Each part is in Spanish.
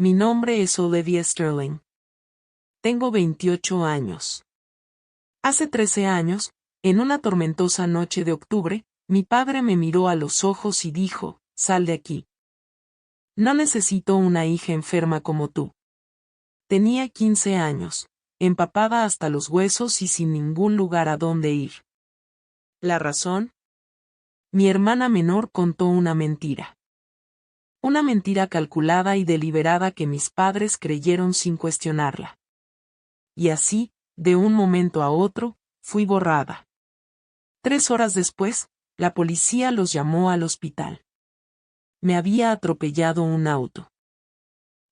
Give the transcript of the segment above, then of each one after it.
Mi nombre es Olivia Sterling. Tengo 28 años. Hace 13 años, en una tormentosa noche de octubre, mi padre me miró a los ojos y dijo, «Sal de aquí. No necesito una hija enferma como tú». Tenía 15 años, empapada hasta los huesos y sin ningún lugar a dónde ir. ¿La razón? Mi hermana menor contó una mentira. Una mentira calculada y deliberada que mis padres creyeron sin cuestionarla. Y así, de un momento a otro, fui borrada. 3 horas después, la policía los llamó al hospital. Me había atropellado un auto.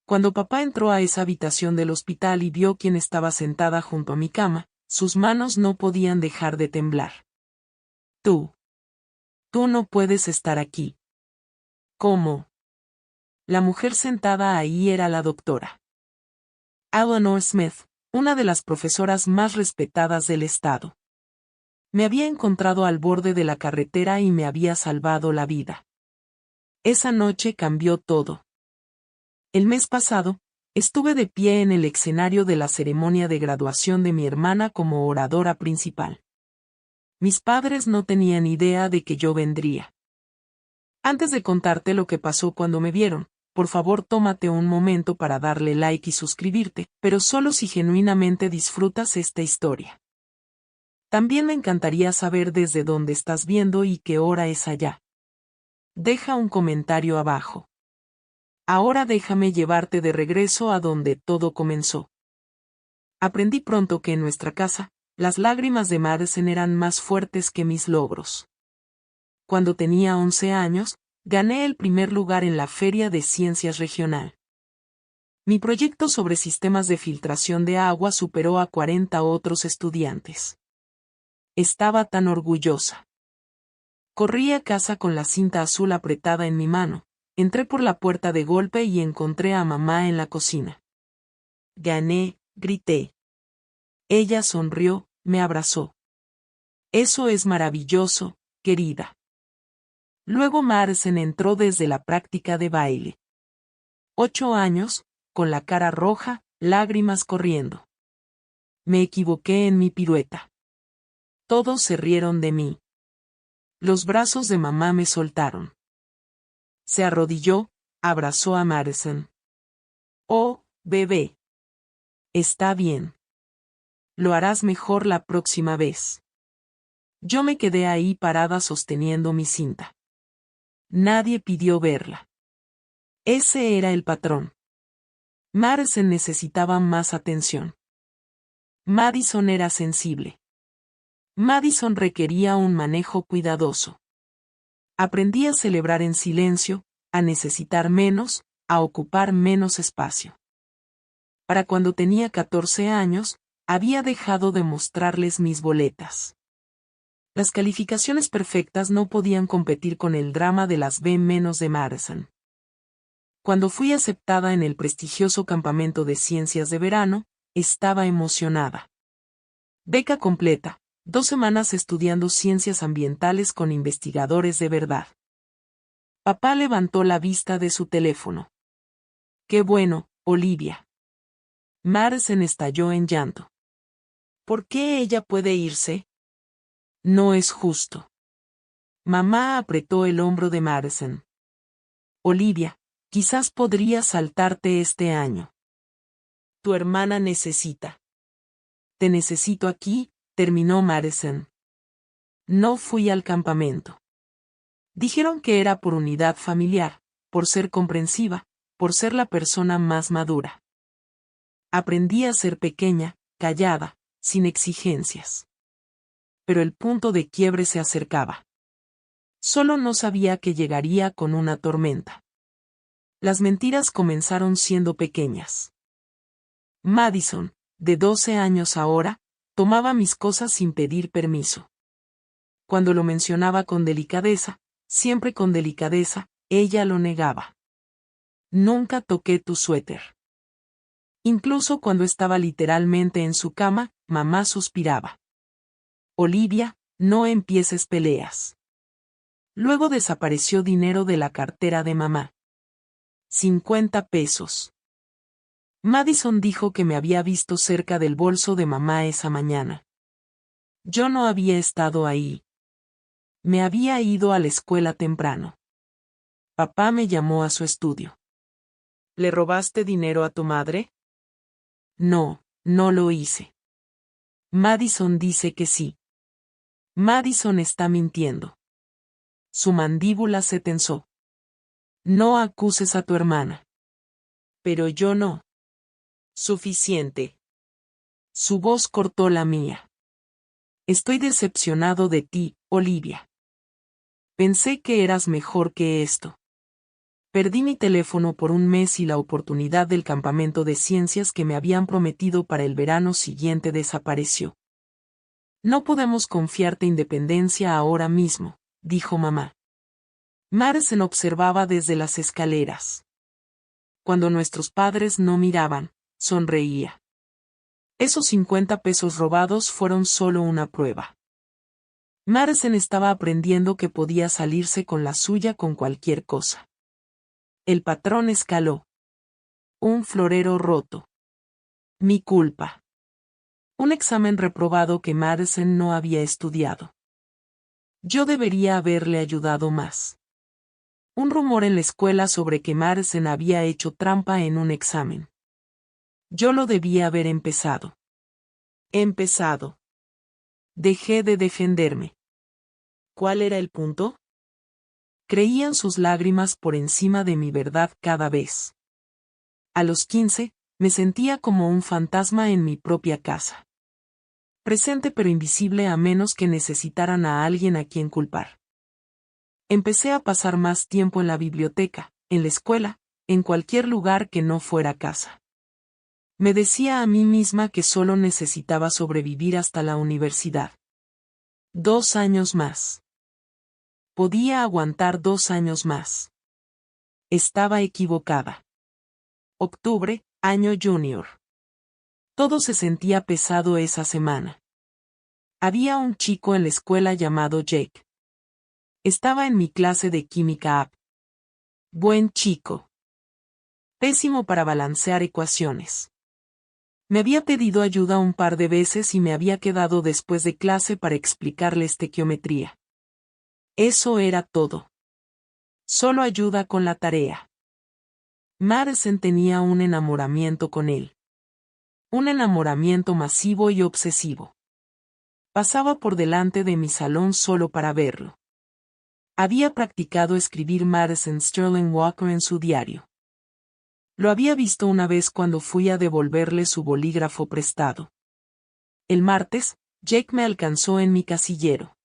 Cuando papá entró a esa habitación del hospital y vio quién estaba sentada junto a mi cama, sus manos no podían dejar de temblar. Tú no puedes estar aquí. ¿Cómo? La mujer sentada ahí era la doctora Eleanor Smith, una de las profesoras más respetadas del estado. Me había encontrado al borde de la carretera y me había salvado la vida. Esa noche cambió todo. El mes pasado, estuve de pie en el escenario de la ceremonia de graduación de mi hermana como oradora principal. Mis padres no tenían idea de que yo vendría. Antes de contarte lo que pasó cuando me vieron, por favor tómate un momento para darle like y suscribirte, pero solo si genuinamente disfrutas esta historia. También me encantaría saber desde dónde estás viendo y qué hora es allá. Deja un comentario abajo. Ahora déjame llevarte de regreso a donde todo comenzó. Aprendí pronto que en nuestra casa, las lágrimas de Madison eran más fuertes que mis logros. Cuando tenía 11 años, gané el primer lugar en la Feria de Ciencias Regional. Mi proyecto sobre sistemas de filtración de agua superó a 40 otros estudiantes. Estaba tan orgullosa. Corrí a casa con la cinta azul apretada en mi mano, entré por la puerta de golpe y encontré a mamá en la cocina. Gané, grité. Ella sonrió, me abrazó. Eso es maravilloso, querida. Luego Madison entró desde la práctica de baile. 8 años, con la cara roja, lágrimas corriendo. Me equivoqué en mi pirueta. Todos se rieron de mí. Los brazos de mamá me soltaron. Se arrodilló, abrazó a Madison. Oh, bebé. Está bien. Lo harás mejor la próxima vez. Yo me quedé ahí parada sosteniendo mi cinta. Nadie pidió verla. Ese era el patrón. Madison necesitaba más atención. Madison era sensible. Madison requería un manejo cuidadoso. Aprendí a celebrar en silencio, a necesitar menos, a ocupar menos espacio. Para cuando tenía 14 años, había dejado de mostrarles mis boletas. Las calificaciones perfectas no podían competir con el drama de las B- de Madison. Cuando fui aceptada en el prestigioso campamento de ciencias de verano, estaba emocionada. Beca completa, 2 semanas estudiando ciencias ambientales con investigadores de verdad. Papá levantó la vista de su teléfono. ¡Qué bueno, Olivia! Madison estalló en llanto. ¿Por qué ella puede irse? No es justo. Mamá apretó el hombro de Madison. Olivia, quizás podrías saltarte este año. Tu hermana necesita. Te necesito aquí, terminó Madison. No fui al campamento. Dijeron que era por unidad familiar, por ser comprensiva, por ser la persona más madura. Aprendí a ser pequeña, callada, sin exigencias. Pero el punto de quiebre se acercaba. Solo no sabía que llegaría con una tormenta. Las mentiras comenzaron siendo pequeñas. Madison, de 12 años ahora, tomaba mis cosas sin pedir permiso. Cuando lo mencionaba con delicadeza, siempre con delicadeza, ella lo negaba. Nunca toqué tu suéter. Incluso cuando estaba literalmente en su cama, mamá suspiraba. Olivia, no empieces peleas. Luego desapareció dinero de la cartera de mamá. 50 pesos. Madison dijo que me había visto cerca del bolso de mamá esa mañana. Yo no había estado ahí. Me había ido a la escuela temprano. Papá me llamó a su estudio. ¿Le robaste dinero a tu madre? No, no lo hice. Madison dice que sí. Madison está mintiendo. Su mandíbula se tensó. No acuses a tu hermana. Pero yo no. Suficiente. Su voz cortó la mía. Estoy decepcionado de ti, Olivia. Pensé que eras mejor que esto. Perdí mi teléfono por un mes y la oportunidad del campamento de ciencias que me habían prometido para el verano siguiente desapareció. No podemos confiarte independencia ahora mismo, dijo mamá. Madison observaba desde las escaleras. Cuando nuestros padres no miraban, sonreía. Esos 50 pesos robados fueron solo una prueba. Madison estaba aprendiendo que podía salirse con la suya con cualquier cosa. El patrón escaló. Un florero roto. Mi culpa. Un examen reprobado que Madison no había estudiado. Yo debería haberle ayudado más. Un rumor en la escuela sobre que Madison había hecho trampa en un examen. Yo lo debía haber empezado. Empezado. Dejé de defenderme. ¿Cuál era el punto? Creían sus lágrimas por encima de mi verdad cada vez. A los 15, me sentía como un fantasma en mi propia casa. Presente pero invisible a menos que necesitaran a alguien a quien culpar. Empecé a pasar más tiempo en la biblioteca, en la escuela, en cualquier lugar que no fuera casa. Me decía a mí misma que solo necesitaba sobrevivir hasta la universidad. 2 años más. Podía aguantar 2 años más. Estaba equivocada. Octubre, año junior. Todo se sentía pesado esa semana. Había un chico en la escuela llamado Jake. Estaba en mi clase de química AP. Buen chico. Pésimo para balancear ecuaciones. Me había pedido ayuda un par de veces y me había quedado después de clase para explicarle estequiometría. Eso era todo. Solo ayuda con la tarea. Madison tenía un enamoramiento con él. Un enamoramiento masivo y obsesivo. Pasaba por delante de mi salón solo para verlo. Había practicado escribir Madison Sterling Walker en su diario. Lo había visto una vez cuando fui a devolverle su bolígrafo prestado. El martes, Jake me alcanzó en mi casillero.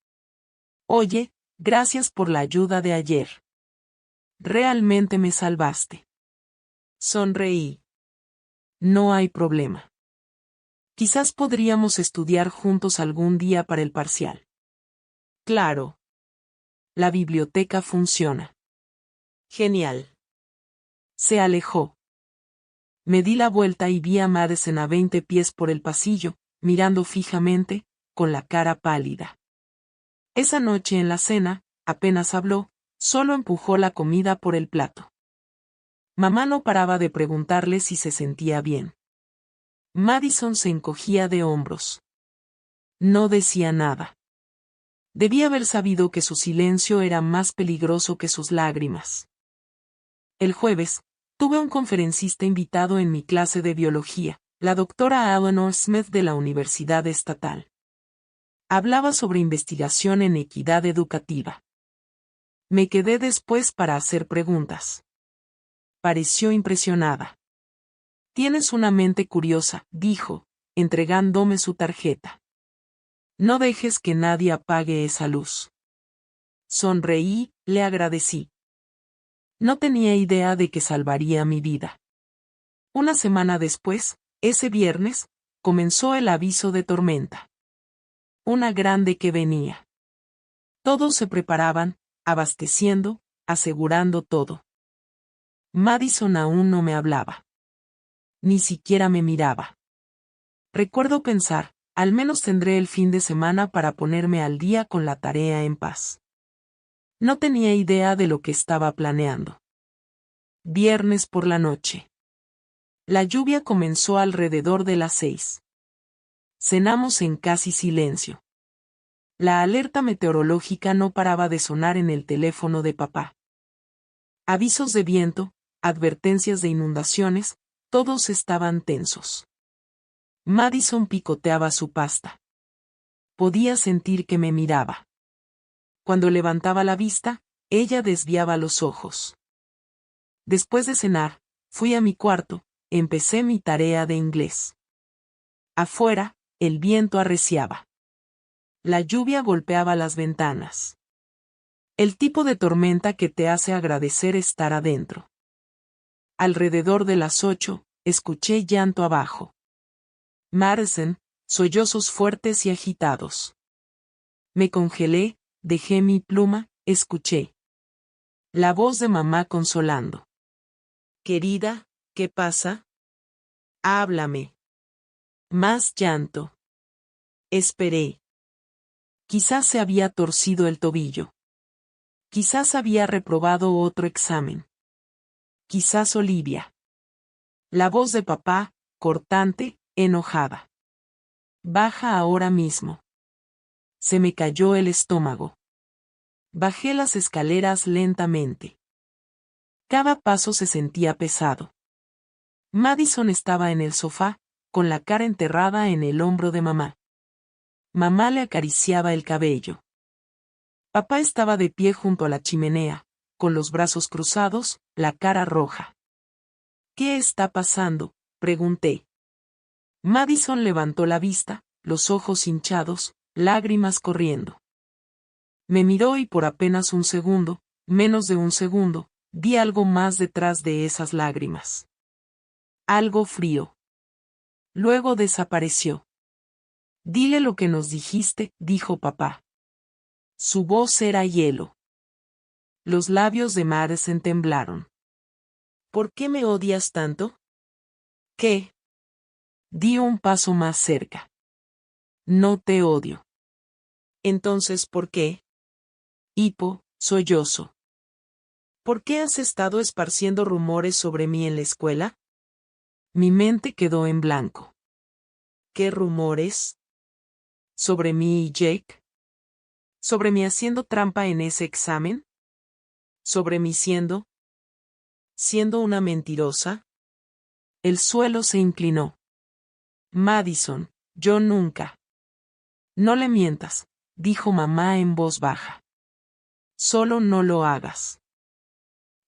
Oye, gracias por la ayuda de ayer. Realmente me salvaste. Sonreí. No hay problema. Quizás podríamos estudiar juntos algún día para el parcial. Claro. La biblioteca funciona. Genial. Se alejó. Me di la vuelta y vi a Madison a 20 pies por el pasillo, mirando fijamente, con la cara pálida. Esa noche en la cena, apenas habló, solo empujó la comida por el plato. Mamá no paraba de preguntarle si se sentía bien. Madison se encogía de hombros. No decía nada. Debía haber sabido que su silencio era más peligroso que sus lágrimas. El jueves, tuve un conferencista invitado en mi clase de biología, la doctora Eleanor Smith de la Universidad Estatal. Hablaba sobre investigación en equidad educativa. Me quedé después para hacer preguntas. Pareció impresionada. Tienes una mente curiosa, dijo, entregándome su tarjeta. No dejes que nadie apague esa luz. Sonreí, le agradecí. No tenía idea de que salvaría mi vida. Una semana después, ese viernes, comenzó el aviso de tormenta. Una grande que venía. Todos se preparaban, abasteciendo, asegurando todo. Madison aún no me hablaba. Ni siquiera me miraba. Recuerdo pensar, al menos tendré el fin de semana para ponerme al día con la tarea en paz. No tenía idea de lo que estaba planeando. Viernes por la noche. La lluvia comenzó alrededor de las 6. Cenamos en casi silencio. La alerta meteorológica no paraba de sonar en el teléfono de papá. Avisos de viento, advertencias de inundaciones, todos estaban tensos. Madison picoteaba su pasta. Podía sentir que me miraba. Cuando levantaba la vista, ella desviaba los ojos. Después de cenar, fui a mi cuarto, empecé mi tarea de inglés. Afuera, el viento arreciaba. La lluvia golpeaba las ventanas. El tipo de tormenta que te hace agradecer estar adentro. Alrededor de las 8, escuché llanto abajo. Madison, sollozos fuertes y agitados. Me congelé, dejé mi pluma, escuché. La voz de mamá consolando. Querida, ¿qué pasa? Háblame. Más llanto. Esperé. Quizás se había torcido el tobillo. Quizás había reprobado otro examen. Quizás Olivia. La voz de papá, cortante, enojada. Baja ahora mismo. Se me cayó el estómago. Bajé las escaleras lentamente. Cada paso se sentía pesado. Madison estaba en el sofá, con la cara enterrada en el hombro de mamá. Mamá le acariciaba el cabello. Papá estaba de pie junto a la chimenea, con los brazos cruzados, la cara roja. ¿Qué está pasando?, pregunté. Madison levantó la vista, los ojos hinchados, lágrimas corriendo. Me miró y por apenas un segundo, menos de un segundo, vi algo más detrás de esas lágrimas. Algo frío. Luego desapareció. Dile lo que nos dijiste, dijo papá. Su voz era hielo. Los labios de Madison temblaron. ¿Por qué me odias tanto? ¿Qué? Di un paso más cerca. No te odio. Entonces, ¿por qué? Hipo, sollozo. ¿Por qué has estado esparciendo rumores sobre mí en la escuela? Mi mente quedó en blanco. ¿Qué rumores? ¿Sobre mí y Jake? ¿Sobre mí haciendo trampa en ese examen? ¿Sobre mí siendo una mentirosa? El suelo se inclinó. Madison, yo nunca. No le mientas, dijo mamá en voz baja. Solo no lo hagas.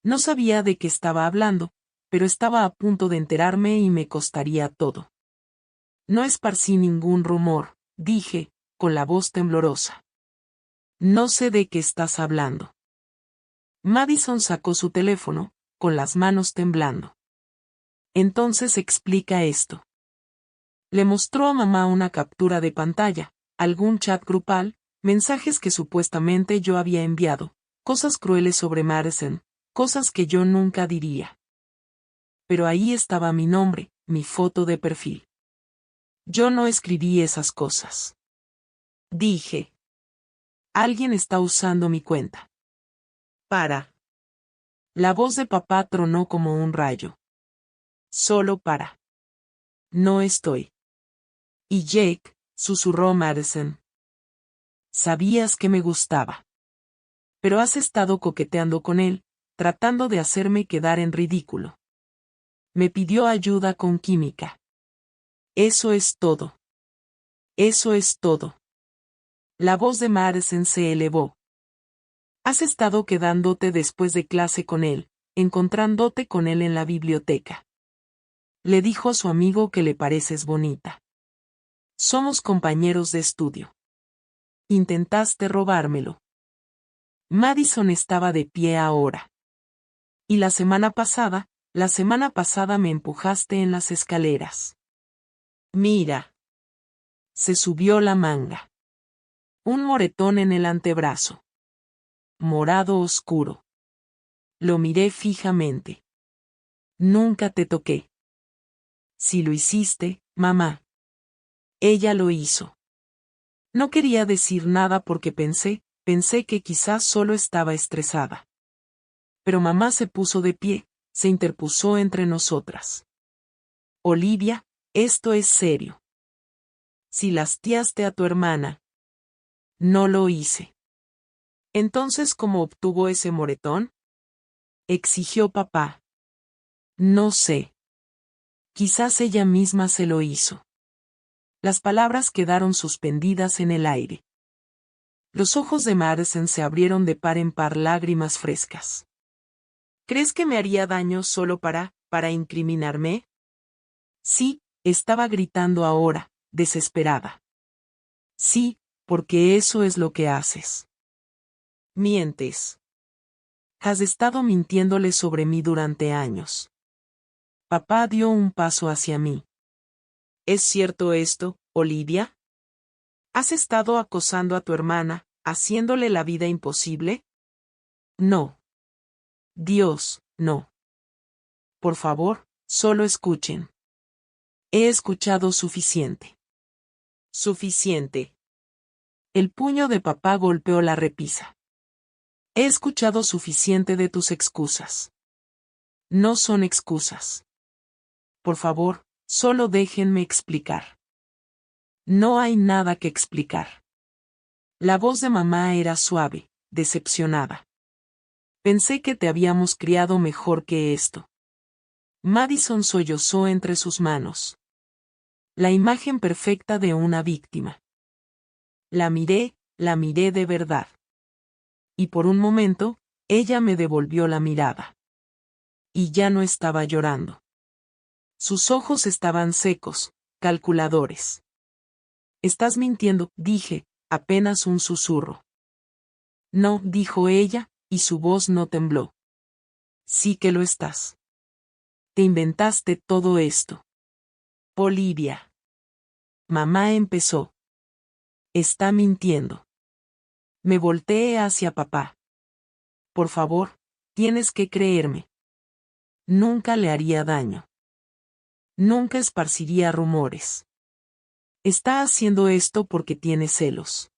No sabía de qué estaba hablando, pero estaba a punto de enterarme y me costaría todo. No esparcí ningún rumor, dije, con la voz temblorosa. No sé de qué estás hablando. Madison sacó su teléfono, con las manos temblando. Entonces explica esto. Le mostró a mamá una captura de pantalla, algún chat grupal, mensajes que supuestamente yo había enviado, cosas crueles sobre Madison, cosas que yo nunca diría. Pero ahí estaba mi nombre, mi foto de perfil. Yo no escribí esas cosas. Dije. Alguien está usando mi cuenta. Para. La voz de papá tronó como un rayo. Solo para. No estoy. Y Jake, susurró Madison. Sabías que me gustaba. Pero has estado coqueteando con él, tratando de hacerme quedar en ridículo. Me pidió ayuda con química. Eso es todo. Eso es todo. La voz de Madison se elevó. Has estado quedándote después de clase con él, encontrándote con él en la biblioteca. Le dijo a su amigo que le pareces bonita. Somos compañeros de estudio. Intentaste robármelo. Madison estaba de pie ahora. Y la semana pasada me empujaste en las escaleras. Mira. Se subió la manga. Un moretón en el antebrazo. Morado oscuro. Lo miré fijamente. Nunca te toqué. Si lo hiciste, mamá. Ella lo hizo. No quería decir nada porque pensé que quizás solo estaba estresada. Pero mamá se puso de pie, se interpuso entre nosotras. Olivia, esto es serio. Si lastiaste a tu hermana. No lo hice. Entonces, ¿cómo obtuvo ese moretón? Exigió papá. No sé. Quizás ella misma se lo hizo. Las palabras quedaron suspendidas en el aire. Los ojos de Madison se abrieron de par en par, lágrimas frescas. ¿Crees que me haría daño solo para incriminarme? Sí, estaba gritando ahora, desesperada. Sí, porque eso es lo que haces. Mientes. Has estado mintiéndole sobre mí durante años. Papá dio un paso hacia mí. ¿Es cierto esto, Olivia? ¿Has estado acosando a tu hermana, haciéndole la vida imposible? No. Dios, no. Por favor, solo escuchen. He escuchado suficiente. Suficiente. El puño de papá golpeó la repisa. He escuchado suficiente de tus excusas. No son excusas. Por favor, solo déjenme explicar. No hay nada que explicar. La voz de mamá era suave, decepcionada. Pensé que te habíamos criado mejor que esto. Madison sollozó entre sus manos. La imagen perfecta de una víctima. La miré de verdad. Y por un momento, ella me devolvió la mirada. Y ya no estaba llorando. Sus ojos estaban secos, calculadores. Estás mintiendo, dije, apenas un susurro. No, dijo ella, y su voz no tembló. Sí que lo estás. Te inventaste todo esto. Olivia. Mamá empezó. Está mintiendo. Me volteé hacia papá. Por favor, tienes que creerme. Nunca le haría daño. Nunca esparciría rumores. Está haciendo esto porque tiene celos.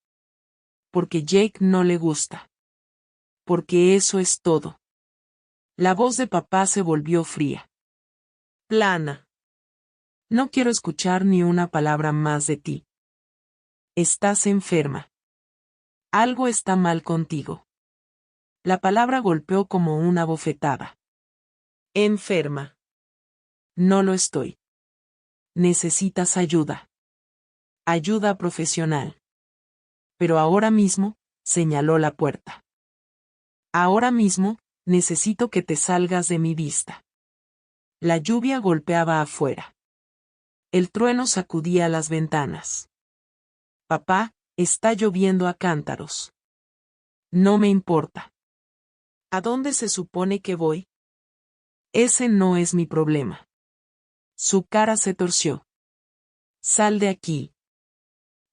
Porque Jake no le gusta. Porque eso es todo. La voz de papá se volvió fría. Plana. No quiero escuchar ni una palabra más de ti. Estás enferma. Algo está mal contigo. La palabra golpeó como una bofetada. Enferma. No lo estoy. Necesitas ayuda. Ayuda profesional. Pero ahora mismo, señaló la puerta. Ahora mismo, necesito que te salgas de mi vista. La lluvia golpeaba afuera. El trueno sacudía las ventanas. Papá, está lloviendo a cántaros. No me importa. ¿A dónde se supone que voy? Ese no es mi problema. Su cara se torció. Sal de aquí.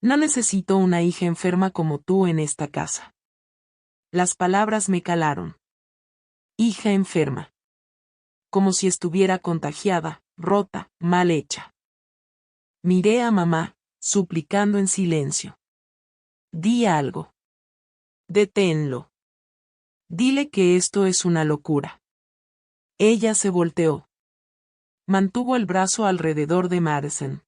No necesito una hija enferma como tú en esta casa. Las palabras me calaron. Hija enferma. Como si estuviera contagiada, rota, mal hecha. Miré a mamá, suplicando en silencio. Di algo. Deténlo. Dile que esto es una locura. Ella se volteó. Mantuvo el brazo alrededor de Madison.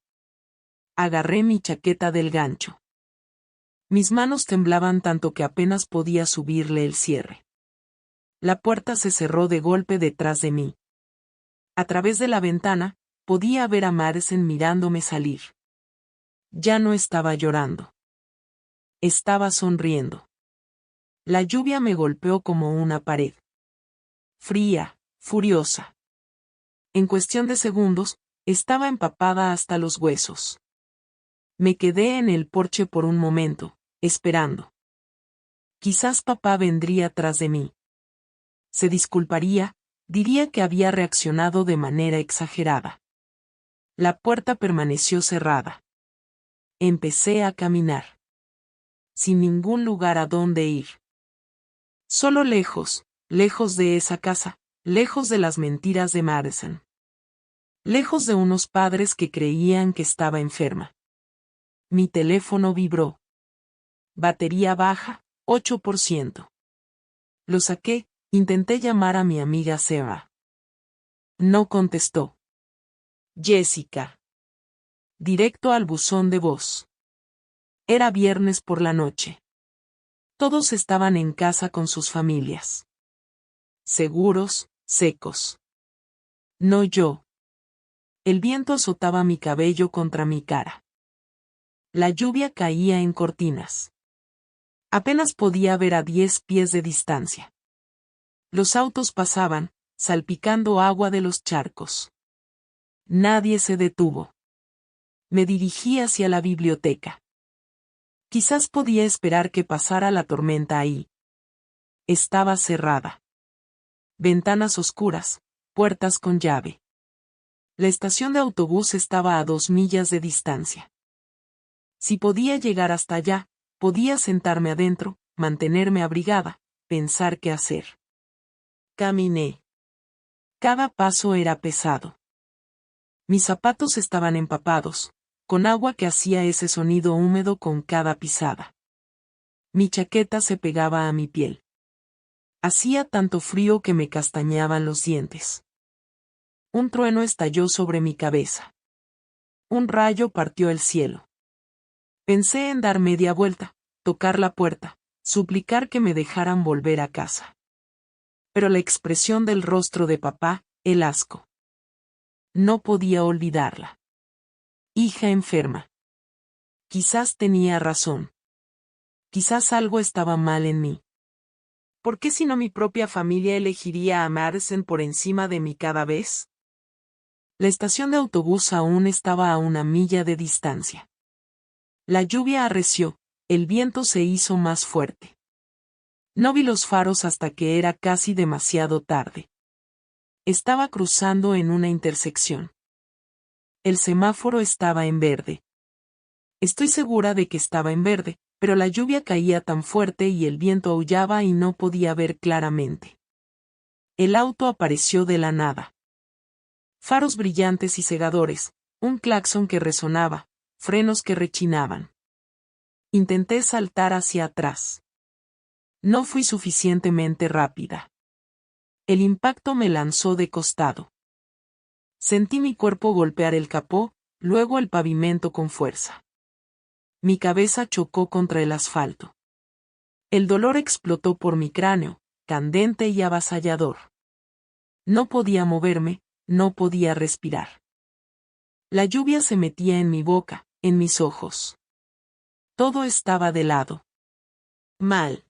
Agarré mi chaqueta del gancho. Mis manos temblaban tanto que apenas podía subirle el cierre. La puerta se cerró de golpe detrás de mí. A través de la ventana, podía ver a Madison mirándome salir. Ya no estaba llorando. Estaba sonriendo. La lluvia me golpeó como una pared. Fría, furiosa. En cuestión de segundos, estaba empapada hasta los huesos. Me quedé en el porche por un momento, esperando. Quizás papá vendría tras de mí. Se disculparía, diría que había reaccionado de manera exagerada. La puerta permaneció cerrada. Empecé a caminar. Sin ningún lugar a dónde ir. Solo lejos, lejos de esa casa, lejos de las mentiras de Madison. Lejos de unos padres que creían que estaba enferma. Mi teléfono vibró. Batería baja, 8%. Lo saqué, intenté llamar a mi amiga Sarah. No contestó. Jessica. Directo al buzón de voz. Era viernes por la noche. Todos estaban en casa con sus familias. Seguros, secos. No yo. El viento azotaba mi cabello contra mi cara. La lluvia caía en cortinas. Apenas podía ver a 10 pies de distancia. Los autos pasaban, salpicando agua de los charcos. Nadie se detuvo. Me dirigí hacia la biblioteca. Quizás podía esperar que pasara la tormenta ahí. Estaba cerrada. Ventanas oscuras, puertas con llave. La estación de autobús estaba a 2 millas de distancia. Si podía llegar hasta allá, podía sentarme adentro, mantenerme abrigada, pensar qué hacer. Caminé. Cada paso era pesado. Mis zapatos estaban empapados, con agua que hacía ese sonido húmedo con cada pisada. Mi chaqueta se pegaba a mi piel. Hacía tanto frío que me castañaban los dientes. Un trueno estalló sobre mi cabeza. Un rayo partió el cielo. Pensé en dar media vuelta, tocar la puerta, suplicar que me dejaran volver a casa. Pero la expresión del rostro de papá, el asco. No podía olvidarla. Hija enferma. Quizás tenía razón. Quizás algo estaba mal en mí. ¿Por qué si no mi propia familia elegiría a Madison por encima de mí cada vez? La estación de autobús aún estaba a 1 milla de distancia. La lluvia arreció, el viento se hizo más fuerte. No vi los faros hasta que era casi demasiado tarde. Estaba cruzando en una intersección. El semáforo estaba en verde. Estoy segura de que estaba en verde, pero la lluvia caía tan fuerte y el viento aullaba y no podía ver claramente. El auto apareció de la nada. Faros brillantes y cegadores, un claxon que resonaba, frenos que rechinaban. Intenté saltar hacia atrás. No fui suficientemente rápida. El impacto me lanzó de costado. Sentí mi cuerpo golpear el capó, luego el pavimento con fuerza. Mi cabeza chocó contra el asfalto. El dolor explotó por mi cráneo, candente y avasallador. No podía moverme, no podía respirar. La lluvia se metía en mi boca, en mis ojos. Todo estaba de lado. Mal.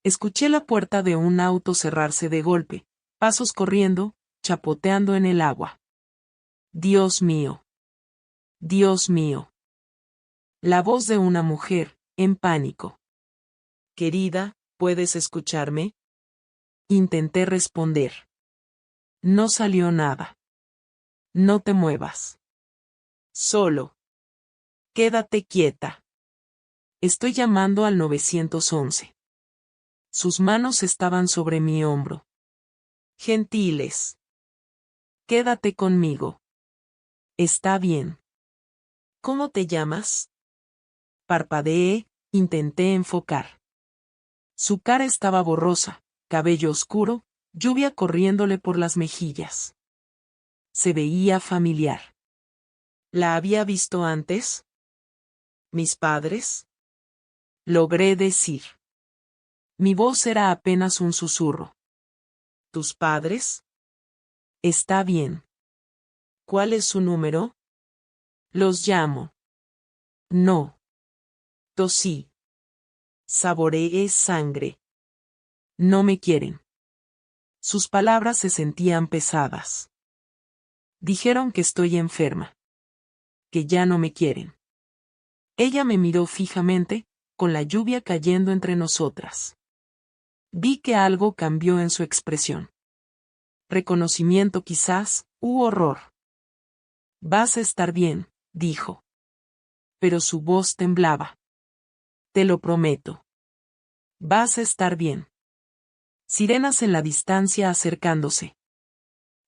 Escuché la puerta de un auto cerrarse de golpe, pasos corriendo, chapoteando en el agua. Dios mío. Dios mío. La voz de una mujer, en pánico. Querida, ¿puedes escucharme? Intenté responder. No salió nada. No te muevas. Solo. Quédate quieta. Estoy llamando al 911. Sus manos estaban sobre mi hombro. Gentiles. Quédate conmigo. Está bien. ¿Cómo te llamas? Parpadeé, intenté enfocar. Su cara estaba borrosa, cabello oscuro, lluvia corriéndole por las mejillas. Se veía familiar. ¿La había visto antes? ¿Mis padres? Logré decir. Mi voz era apenas un susurro. ¿Tus padres? Está bien. ¿Cuál es su número? Los llamo. No. Tosí. Saboreé sangre. No me quieren. Sus palabras se sentían pesadas. Dijeron que estoy enferma. Que ya no me quieren. Ella me miró fijamente, con la lluvia cayendo entre nosotras. Vi que algo cambió en su expresión. Reconocimiento quizás, u horror. Vas a estar bien, dijo. Pero su voz temblaba. Te lo prometo. Vas a estar bien. Sirenas en la distancia acercándose.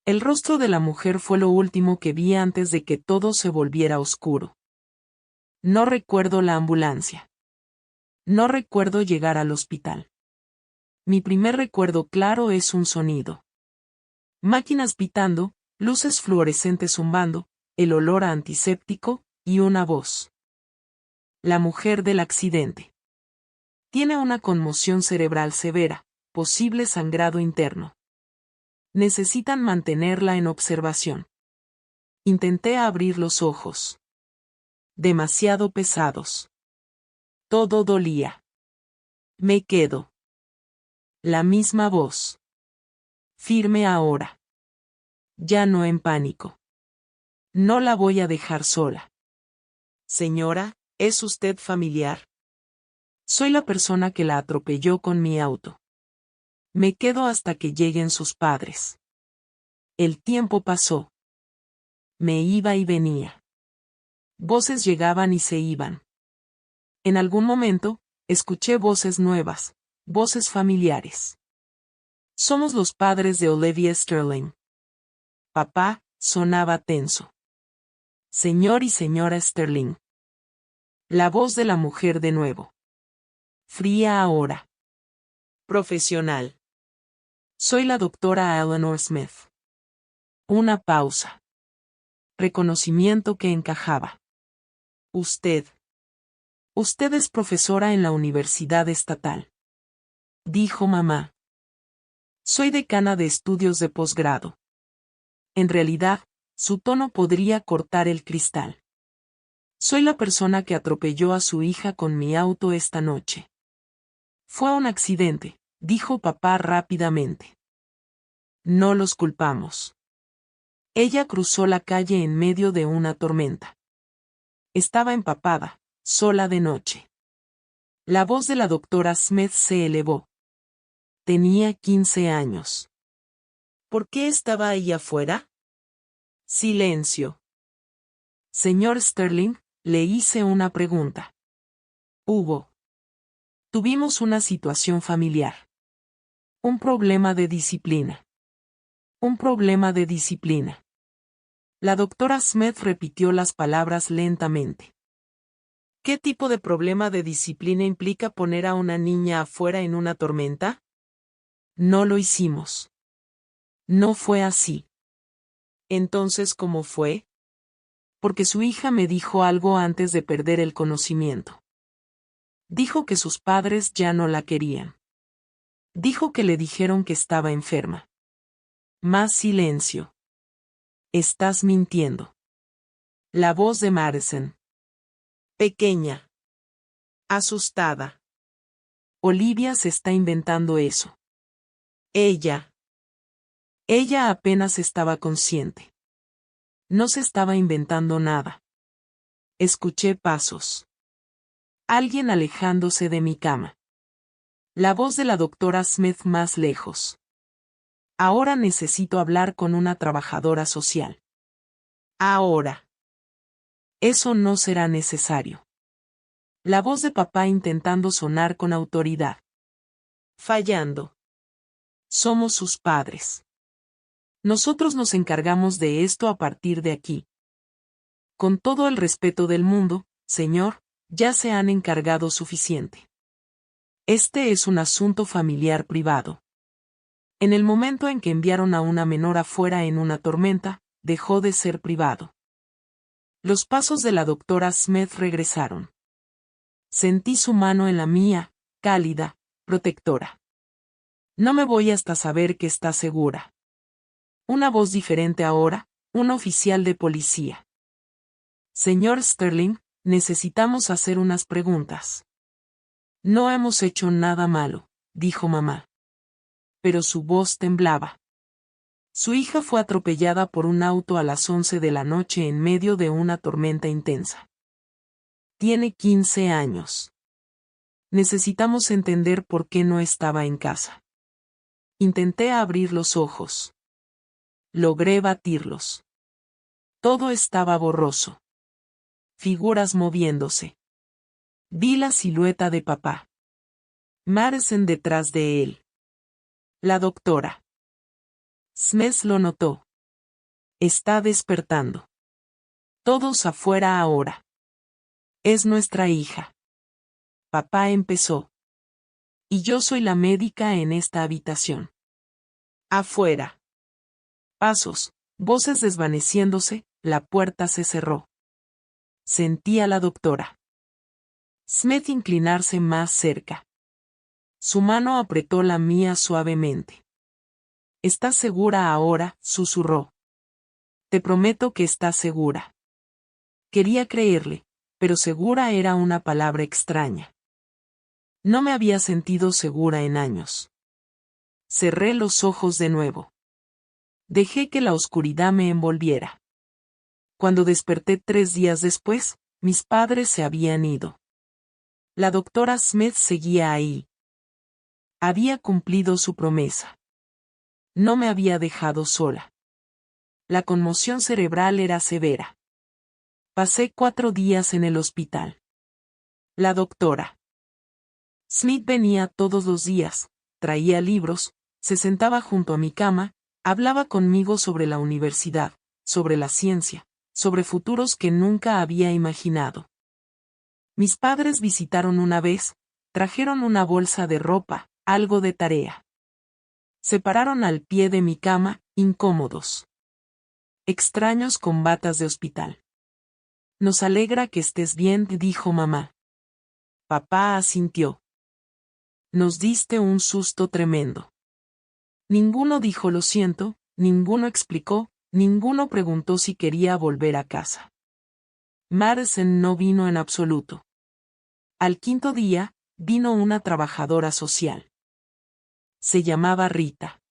El rostro de la mujer fue lo último que vi antes de que todo se volviera oscuro. No recuerdo la ambulancia. No recuerdo llegar al hospital. Mi primer recuerdo claro es un sonido. Máquinas pitando, Luces fluorescentes zumbando, el olor a antiséptico, y una voz. La mujer del accidente. Tiene una conmoción cerebral severa, posible sangrado interno. Necesitan mantenerla en observación. Intenté abrir los ojos. Demasiado pesados. Todo dolía. Me quedo. La misma voz. Firme ahora. Ya no en pánico. No la voy a dejar sola. Señora, ¿es usted familiar? Soy la persona que la atropelló con mi auto. Me quedo hasta que lleguen sus padres. El tiempo pasó. Me iba y venía. Voces llegaban y se iban. En algún momento, escuché voces nuevas, voces familiares. Somos los padres de Olivia Sterling. Papá, sonaba tenso. Señor y señora Sterling. La voz de la mujer de nuevo. Fría ahora. Profesional. Soy la doctora Eleanor Smith. Una pausa. Reconocimiento que encajaba. Usted. Usted es profesora en la Universidad Estatal. Dijo mamá. Soy decana de estudios de posgrado. En realidad, su tono podría cortar el cristal. Soy la persona que atropelló a su hija con mi auto esta noche. Fue un accidente, dijo papá rápidamente. No los culpamos. Ella cruzó la calle en medio de una tormenta. Estaba empapada, sola de noche. La voz de la doctora Smith se elevó. Tenía 15 años. ¿Por qué estaba ahí afuera? Silencio. Señor Sterling, le hice una pregunta. Tuvimos una situación familiar. Un problema de disciplina. Un problema de disciplina. La doctora Smith repitió las palabras lentamente. ¿Qué tipo de problema de disciplina implica poner a una niña afuera en una tormenta? No lo hicimos. No fue así. Entonces, ¿cómo fue? Porque su hija me dijo algo antes de perder el conocimiento. Dijo que sus padres ya no la querían. Dijo que le dijeron que estaba enferma. Más silencio. Estás mintiendo. La voz de Madison. Pequeña. Asustada. Olivia se está inventando eso. Ella apenas estaba consciente. No se estaba inventando nada. Escuché pasos. Alguien alejándose de mi cama. La voz de la doctora Smith más lejos. Ahora necesito hablar con una trabajadora social. Ahora. Eso no será necesario. La voz de papá intentando sonar con autoridad. Fallando. Somos sus padres. Nosotros nos encargamos de esto a partir de aquí. Con todo el respeto del mundo, señor, ya se han encargado suficiente. Este es un asunto familiar privado. En el momento en que enviaron a una menor afuera en una tormenta, dejó de ser privado. Los pasos de la doctora Smith regresaron. Sentí su mano en la mía, cálida, protectora. No me voy hasta saber que está segura. Una voz diferente ahora, un oficial de policía. Señor Sterling, necesitamos hacer unas preguntas. No hemos hecho nada malo, dijo mamá. Pero su voz temblaba. Su hija fue atropellada por un auto a las 11 de la noche en medio de una tormenta intensa. Tiene 15 años. Necesitamos entender por qué no estaba en casa. Intenté abrir los ojos. Logré batirlos. Todo estaba borroso. Figuras moviéndose. Vi la silueta de papá. Madison detrás de él. La doctora Smith lo notó. Está despertando. Todos afuera ahora. Es nuestra hija. Papá empezó. Y yo soy la médica en esta habitación. Afuera. Pasos, Voces desvaneciéndose, la puerta se cerró. Sentí a la doctora Smith inclinarse más cerca. Su mano apretó la mía suavemente. ¿Estás segura ahora?, susurró. Te prometo que estás segura. Quería creerle, pero segura era una palabra extraña. No me había sentido segura en años. Cerré los ojos de nuevo. Dejé que la oscuridad me envolviera. Cuando desperté 3 días después, mis padres se habían ido. La doctora Smith seguía ahí. Había cumplido su promesa. No me había dejado sola. La conmoción cerebral era severa. Pasé 4 días en el hospital. La doctora Smith venía todos los días, traía libros, se sentaba junto a mi cama, hablaba conmigo sobre la universidad, sobre la ciencia, sobre futuros que nunca había imaginado. Mis padres visitaron una vez, trajeron una bolsa de ropa, algo de tarea. Se pararon al pie de mi cama, incómodos. Extraños con batas de hospital. Nos alegra que estés bien, dijo mamá. Papá asintió. Nos diste un susto tremendo. Ninguno dijo lo siento, ninguno explicó, ninguno preguntó si quería volver a casa. Madison no vino en absoluto. Al 5.º día, vino una trabajadora social. Se llamaba Rita.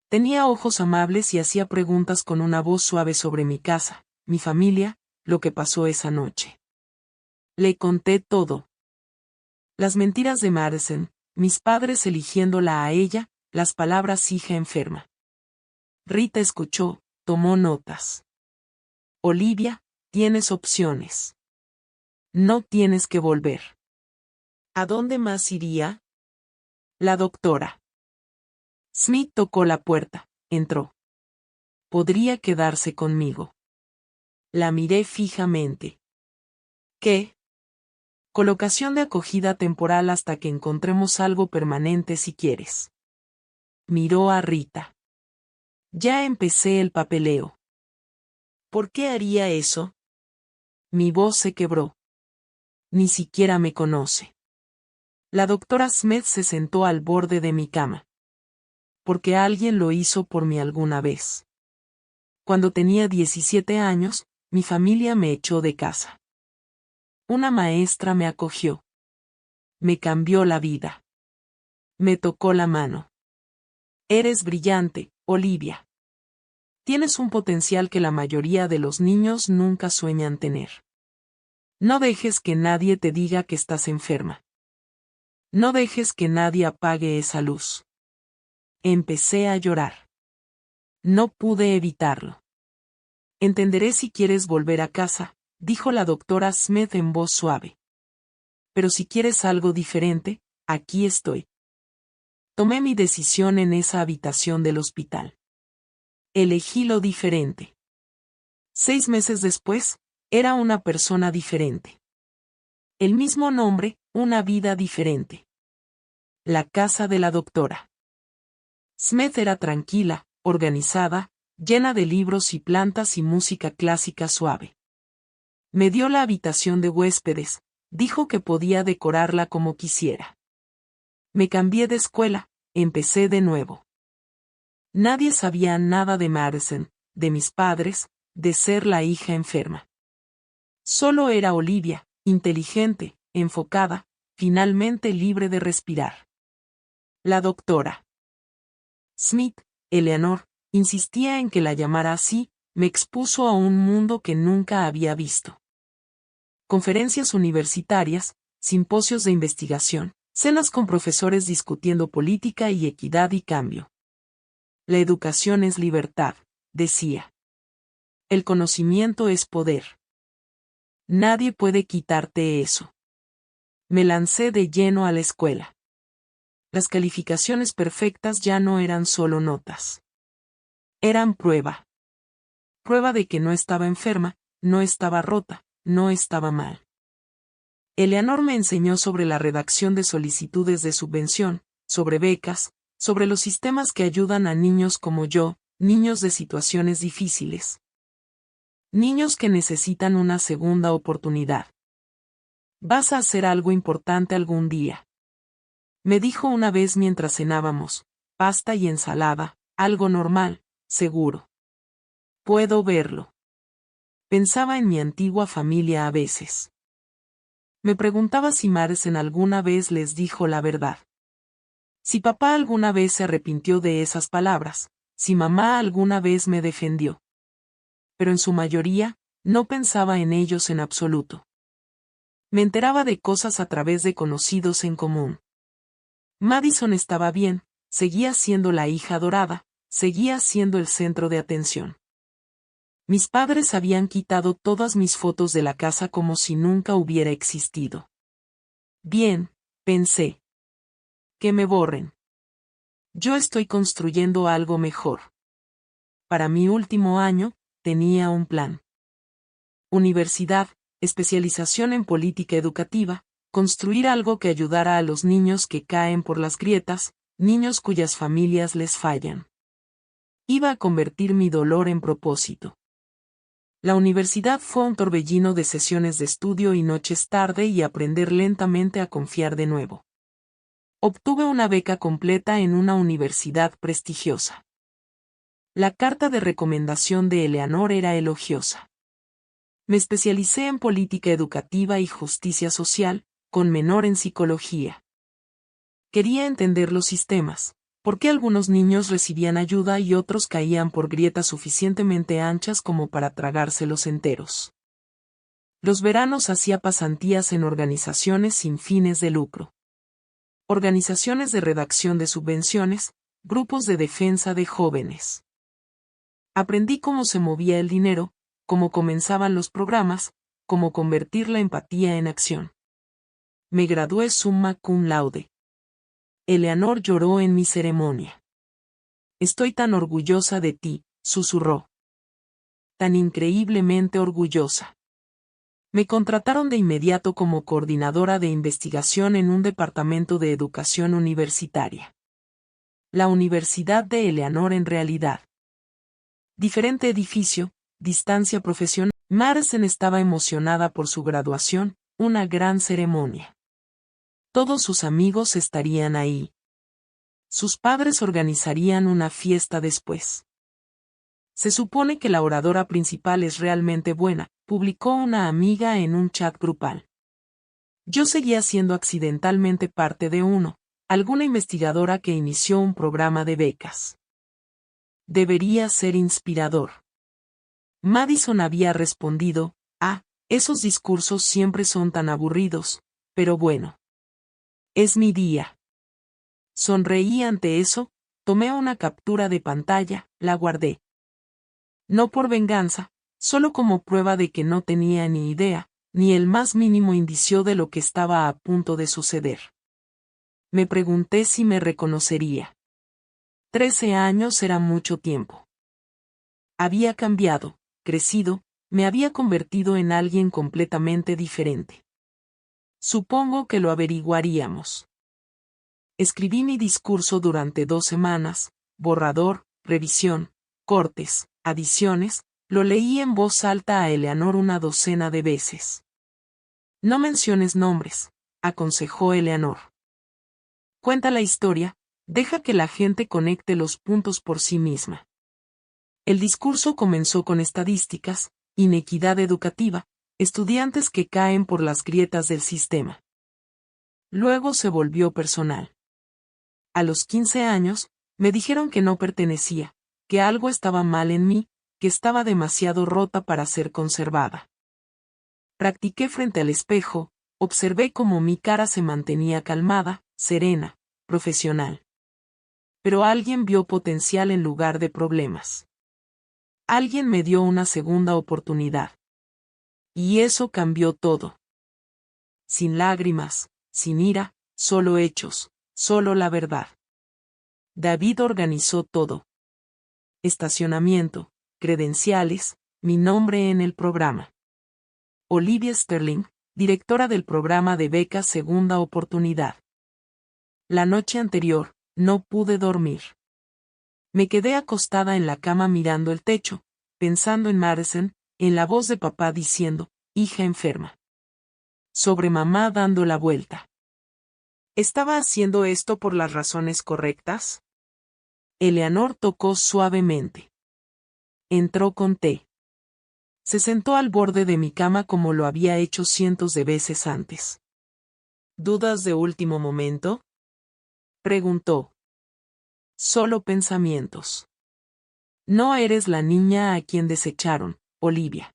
Tenía ojos amables y hacía preguntas con una voz suave sobre mi casa, mi familia, lo que pasó esa noche. Le conté todo. Las mentiras de Madison, mis padres eligiéndola a ella, las palabras hija enferma. Rita escuchó, tomó notas. Olivia, tienes opciones. No tienes que volver. ¿A dónde más iría? La doctora Smith tocó la puerta, entró. Podría quedarse conmigo. La miré fijamente. ¿Qué? Colocación de acogida temporal hasta que encontremos algo permanente si quieres. Miró a Rita. Ya empecé el papeleo. ¿Por qué haría eso? Mi voz se quebró. Ni siquiera me conoce. La doctora Smith se sentó al borde de mi cama. Porque alguien lo hizo por mí alguna vez. Cuando tenía 17 años, mi familia me echó de casa. Una maestra me acogió. Me cambió la vida. Me tocó la mano. Eres brillante, Olivia. Tienes un potencial que la mayoría de los niños nunca sueñan tener. No dejes que nadie te diga que estás enferma. No dejes que nadie apague esa luz. Empecé a llorar. No pude evitarlo. Entenderé si quieres volver a casa, dijo la doctora Smith en voz suave. Pero si quieres algo diferente, aquí estoy. Tomé mi decisión en esa habitación del hospital. Elegí lo diferente. 6 meses después, era una persona diferente. El mismo nombre, una vida diferente. La casa de la doctora Smith era tranquila, organizada, llena de libros y plantas y música clásica suave. Me dio la habitación de huéspedes, dijo que podía decorarla como quisiera. Me cambié de escuela, empecé de nuevo. Nadie sabía nada de Madison, de mis padres, de ser la hija enferma. Solo era Olivia, inteligente, enfocada, finalmente libre de respirar. La doctora Smith, Eleanor, insistía en que la llamara así, me expuso a un mundo que nunca había visto. Conferencias universitarias, simposios de investigación, cenas con profesores discutiendo política y equidad y cambio. La educación es libertad, decía. El conocimiento es poder. Nadie puede quitarte eso. Me lancé de lleno a la escuela. Las calificaciones perfectas ya no eran solo notas. Eran prueba. Prueba de que no estaba enferma, no estaba rota, no estaba mal. Eleanor me enseñó sobre la redacción de solicitudes de subvención, sobre becas, sobre los sistemas que ayudan a niños como yo, niños de situaciones difíciles. Niños que necesitan una segunda oportunidad. Vas a hacer algo importante algún día. Me dijo una vez mientras cenábamos, pasta y ensalada, algo normal, seguro. Puedo verlo. Pensaba en mi antigua familia a veces. Me preguntaba si Marcen alguna vez les dijo la verdad. Si papá alguna vez se arrepintió de esas palabras, si mamá alguna vez me defendió. Pero en su mayoría, no pensaba en ellos en absoluto. Me enteraba de cosas a través de conocidos en común. Madison estaba bien, seguía siendo la hija adorada, seguía siendo el centro de atención. Mis padres habían quitado todas mis fotos de la casa como si nunca hubiera existido. Bien, pensé. Que me borren. Yo estoy construyendo algo mejor. Para mi último año, tenía un plan. Universidad, especialización en política educativa, construir algo que ayudara a los niños que caen por las grietas, niños cuyas familias les fallan. Iba a convertir mi dolor en propósito. La universidad fue un torbellino de sesiones de estudio y noches tarde y aprender lentamente a confiar de nuevo. Obtuve una beca completa en una universidad prestigiosa. La carta de recomendación de Eleanor era elogiosa. Me especialicé en política educativa y justicia social, con menor en psicología. Quería entender los sistemas, por qué algunos niños recibían ayuda y otros caían por grietas suficientemente anchas como para tragárselos enteros. Los veranos hacía pasantías en organizaciones sin fines de lucro. Organizaciones de redacción de subvenciones, grupos de defensa de jóvenes. Aprendí cómo se movía el dinero, cómo comenzaban los programas, cómo convertir la empatía en acción. Me gradué summa cum laude. Eleanor lloró en mi ceremonia. Estoy tan orgullosa de ti, susurró. Tan increíblemente orgullosa. Me contrataron de inmediato como coordinadora de investigación en un departamento de educación universitaria. La Universidad de Eleanor en realidad. Diferente edificio, distancia profesional. Marcen estaba emocionada por su graduación, una gran ceremonia. Todos sus amigos estarían ahí. Sus padres organizarían una fiesta después. Se supone que la oradora principal es realmente buena, publicó una amiga en un chat grupal. Yo seguía siendo accidentalmente parte de uno, alguna investigadora que inició un programa de becas. Debería ser inspirador. Madison había respondido, esos discursos siempre son tan aburridos, pero bueno. Es mi día. Sonreí ante eso, tomé una captura de pantalla, la guardé. No por venganza, solo como prueba de que no tenía ni idea, ni el más mínimo indicio de lo que estaba a punto de suceder. Me pregunté si me reconocería. 13 años era mucho tiempo. Había cambiado, crecido, me había convertido en alguien completamente diferente. Supongo que lo averiguaríamos. Escribí mi discurso durante 2 semanas, borrador, revisión, cortes, adiciones, lo leí en voz alta a Eleanor una docena de veces. No menciones nombres, aconsejó Eleanor. Cuenta la historia, deja que la gente conecte los puntos por sí misma. El discurso comenzó con estadísticas, inequidad educativa, estudiantes que caen por las grietas del sistema. Luego se volvió personal. A los 15 años, me dijeron que no pertenecía, que algo estaba mal en mí, que estaba demasiado rota para ser conservada. Practiqué frente al espejo, observé cómo mi cara se mantenía calmada, serena, profesional. Pero alguien vio potencial en lugar de problemas. Alguien me dio una segunda oportunidad. Y eso cambió todo. Sin lágrimas, sin ira, solo hechos, solo la verdad. David organizó todo. Estacionamiento, credenciales, mi nombre en el programa. Olivia Sterling, directora del programa de becas Segunda Oportunidad. La noche anterior, no pude dormir. Me quedé acostada en la cama mirando el techo, pensando en Madison, en la voz de papá diciendo, hija enferma. Sobre mamá dando la vuelta. ¿Estaba haciendo esto por las razones correctas? Eleanor tocó suavemente. Entró con té. Se sentó al borde de mi cama como lo había hecho cientos de veces antes. ¿Dudas de último momento? Preguntó. Solo pensamientos. No eres la niña a quien desecharon, Olivia.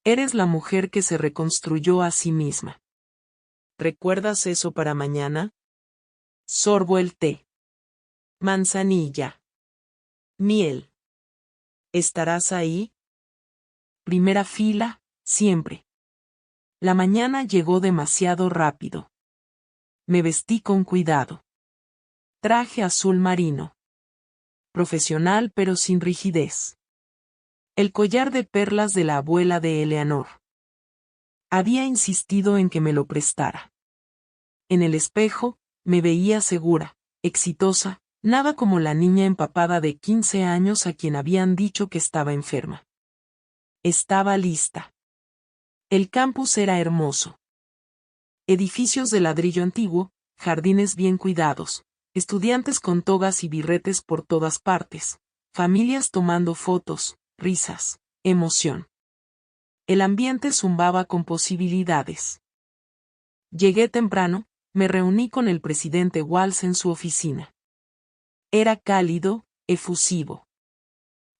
Eres la mujer que se reconstruyó a sí misma. ¿Recuerdas eso para mañana? Sorbo el té. Manzanilla. Miel. ¿Estarás ahí? Primera fila, siempre. La mañana llegó demasiado rápido. Me vestí con cuidado. Traje azul marino. Profesional pero sin rigidez. El collar de perlas de la abuela de Eleanor. Había insistido en que me lo prestara. En el espejo, me veía segura, exitosa, nada como la niña empapada de 15 años a quien habían dicho que estaba enferma. Estaba lista. El campus era hermoso. Edificios de ladrillo antiguo, jardines bien cuidados, estudiantes con togas y birretes por todas partes, familias tomando fotos, risas, emoción. El ambiente zumbaba con posibilidades. Llegué temprano, me reuní con el presidente Walls en su oficina. Era cálido, efusivo.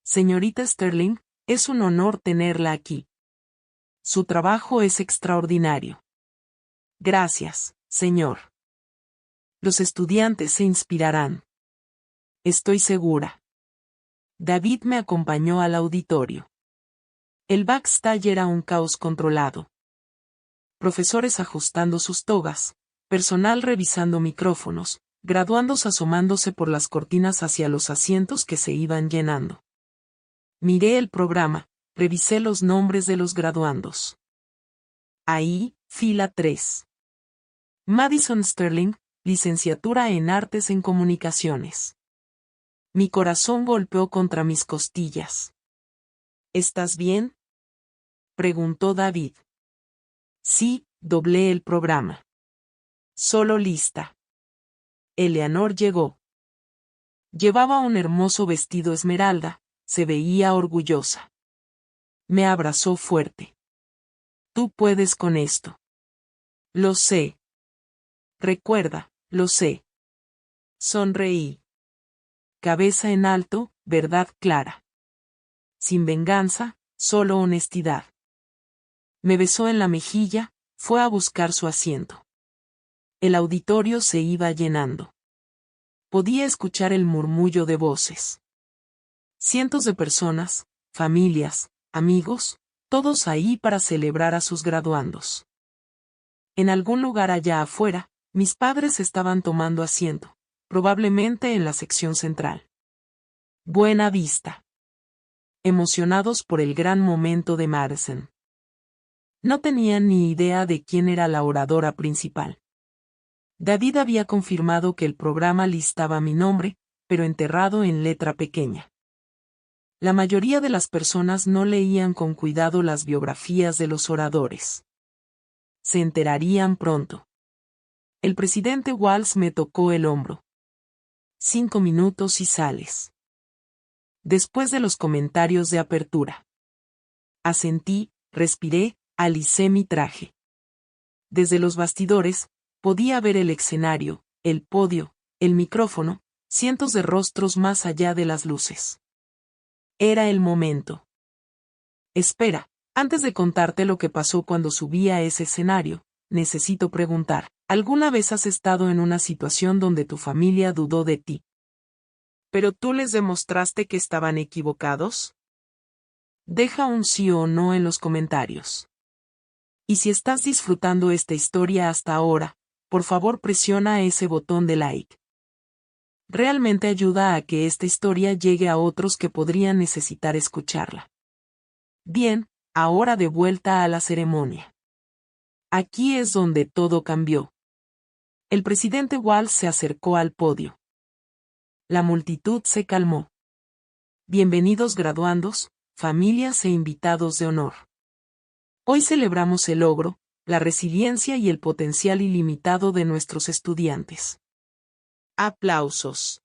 Señorita Sterling, es un honor tenerla aquí. Su trabajo es extraordinario. Gracias, señor. Los estudiantes se inspirarán. Estoy segura. David me acompañó al auditorio. El backstage era un caos controlado. Profesores ajustando sus togas, personal revisando micrófonos, graduandos asomándose por las cortinas hacia los asientos que se iban llenando. Miré el programa, revisé los nombres de los graduandos. Ahí, fila 3. Madison Sterling, licenciatura en Artes en Comunicaciones. Mi corazón golpeó contra mis costillas. ¿Estás bien? Preguntó David. Sí, doblé el programa. Solo lista. Eleanor llegó. Llevaba un hermoso vestido esmeralda, se veía orgullosa. Me abrazó fuerte. Tú puedes con esto. Lo sé. Recuerda, lo sé. Sonreí. Cabeza en alto, verdad clara. Sin venganza, solo honestidad. Me besó en la mejilla, fue a buscar su asiento. El auditorio se iba llenando. Podía escuchar el murmullo de voces. Cientos de personas, familias, amigos, todos ahí para celebrar a sus graduandos. En algún lugar allá afuera, mis padres estaban tomando asiento, probablemente en la sección central. Buena vista. Emocionados por el gran momento de Madison. No tenían ni idea de quién era la oradora principal. David había confirmado que el programa listaba mi nombre, pero enterrado en letra pequeña. La mayoría de las personas no leían con cuidado las biografías de los oradores. Se enterarían pronto. El presidente Walls me tocó el hombro. 5 minutos y sales. Después de los comentarios de apertura. Asentí, respiré, alicé mi traje. Desde los bastidores, podía ver el escenario, el podio, el micrófono, cientos de rostros más allá de las luces. Era el momento. Espera, antes de contarte lo que pasó cuando subí a ese escenario, necesito preguntar, ¿alguna vez has estado en una situación donde tu familia dudó de ti? ¿Pero tú les demostraste que estaban equivocados? Deja un sí o no en los comentarios. Y si estás disfrutando esta historia hasta ahora, por favor presiona ese botón de like. Realmente ayuda a que esta historia llegue a otros que podrían necesitar escucharla. Bien, ahora de vuelta a la ceremonia. Aquí es donde todo cambió. El presidente Walls se acercó al podio. La multitud se calmó. Bienvenidos graduandos, familias e invitados de honor. Hoy celebramos el logro, la resiliencia y el potencial ilimitado de nuestros estudiantes. Aplausos.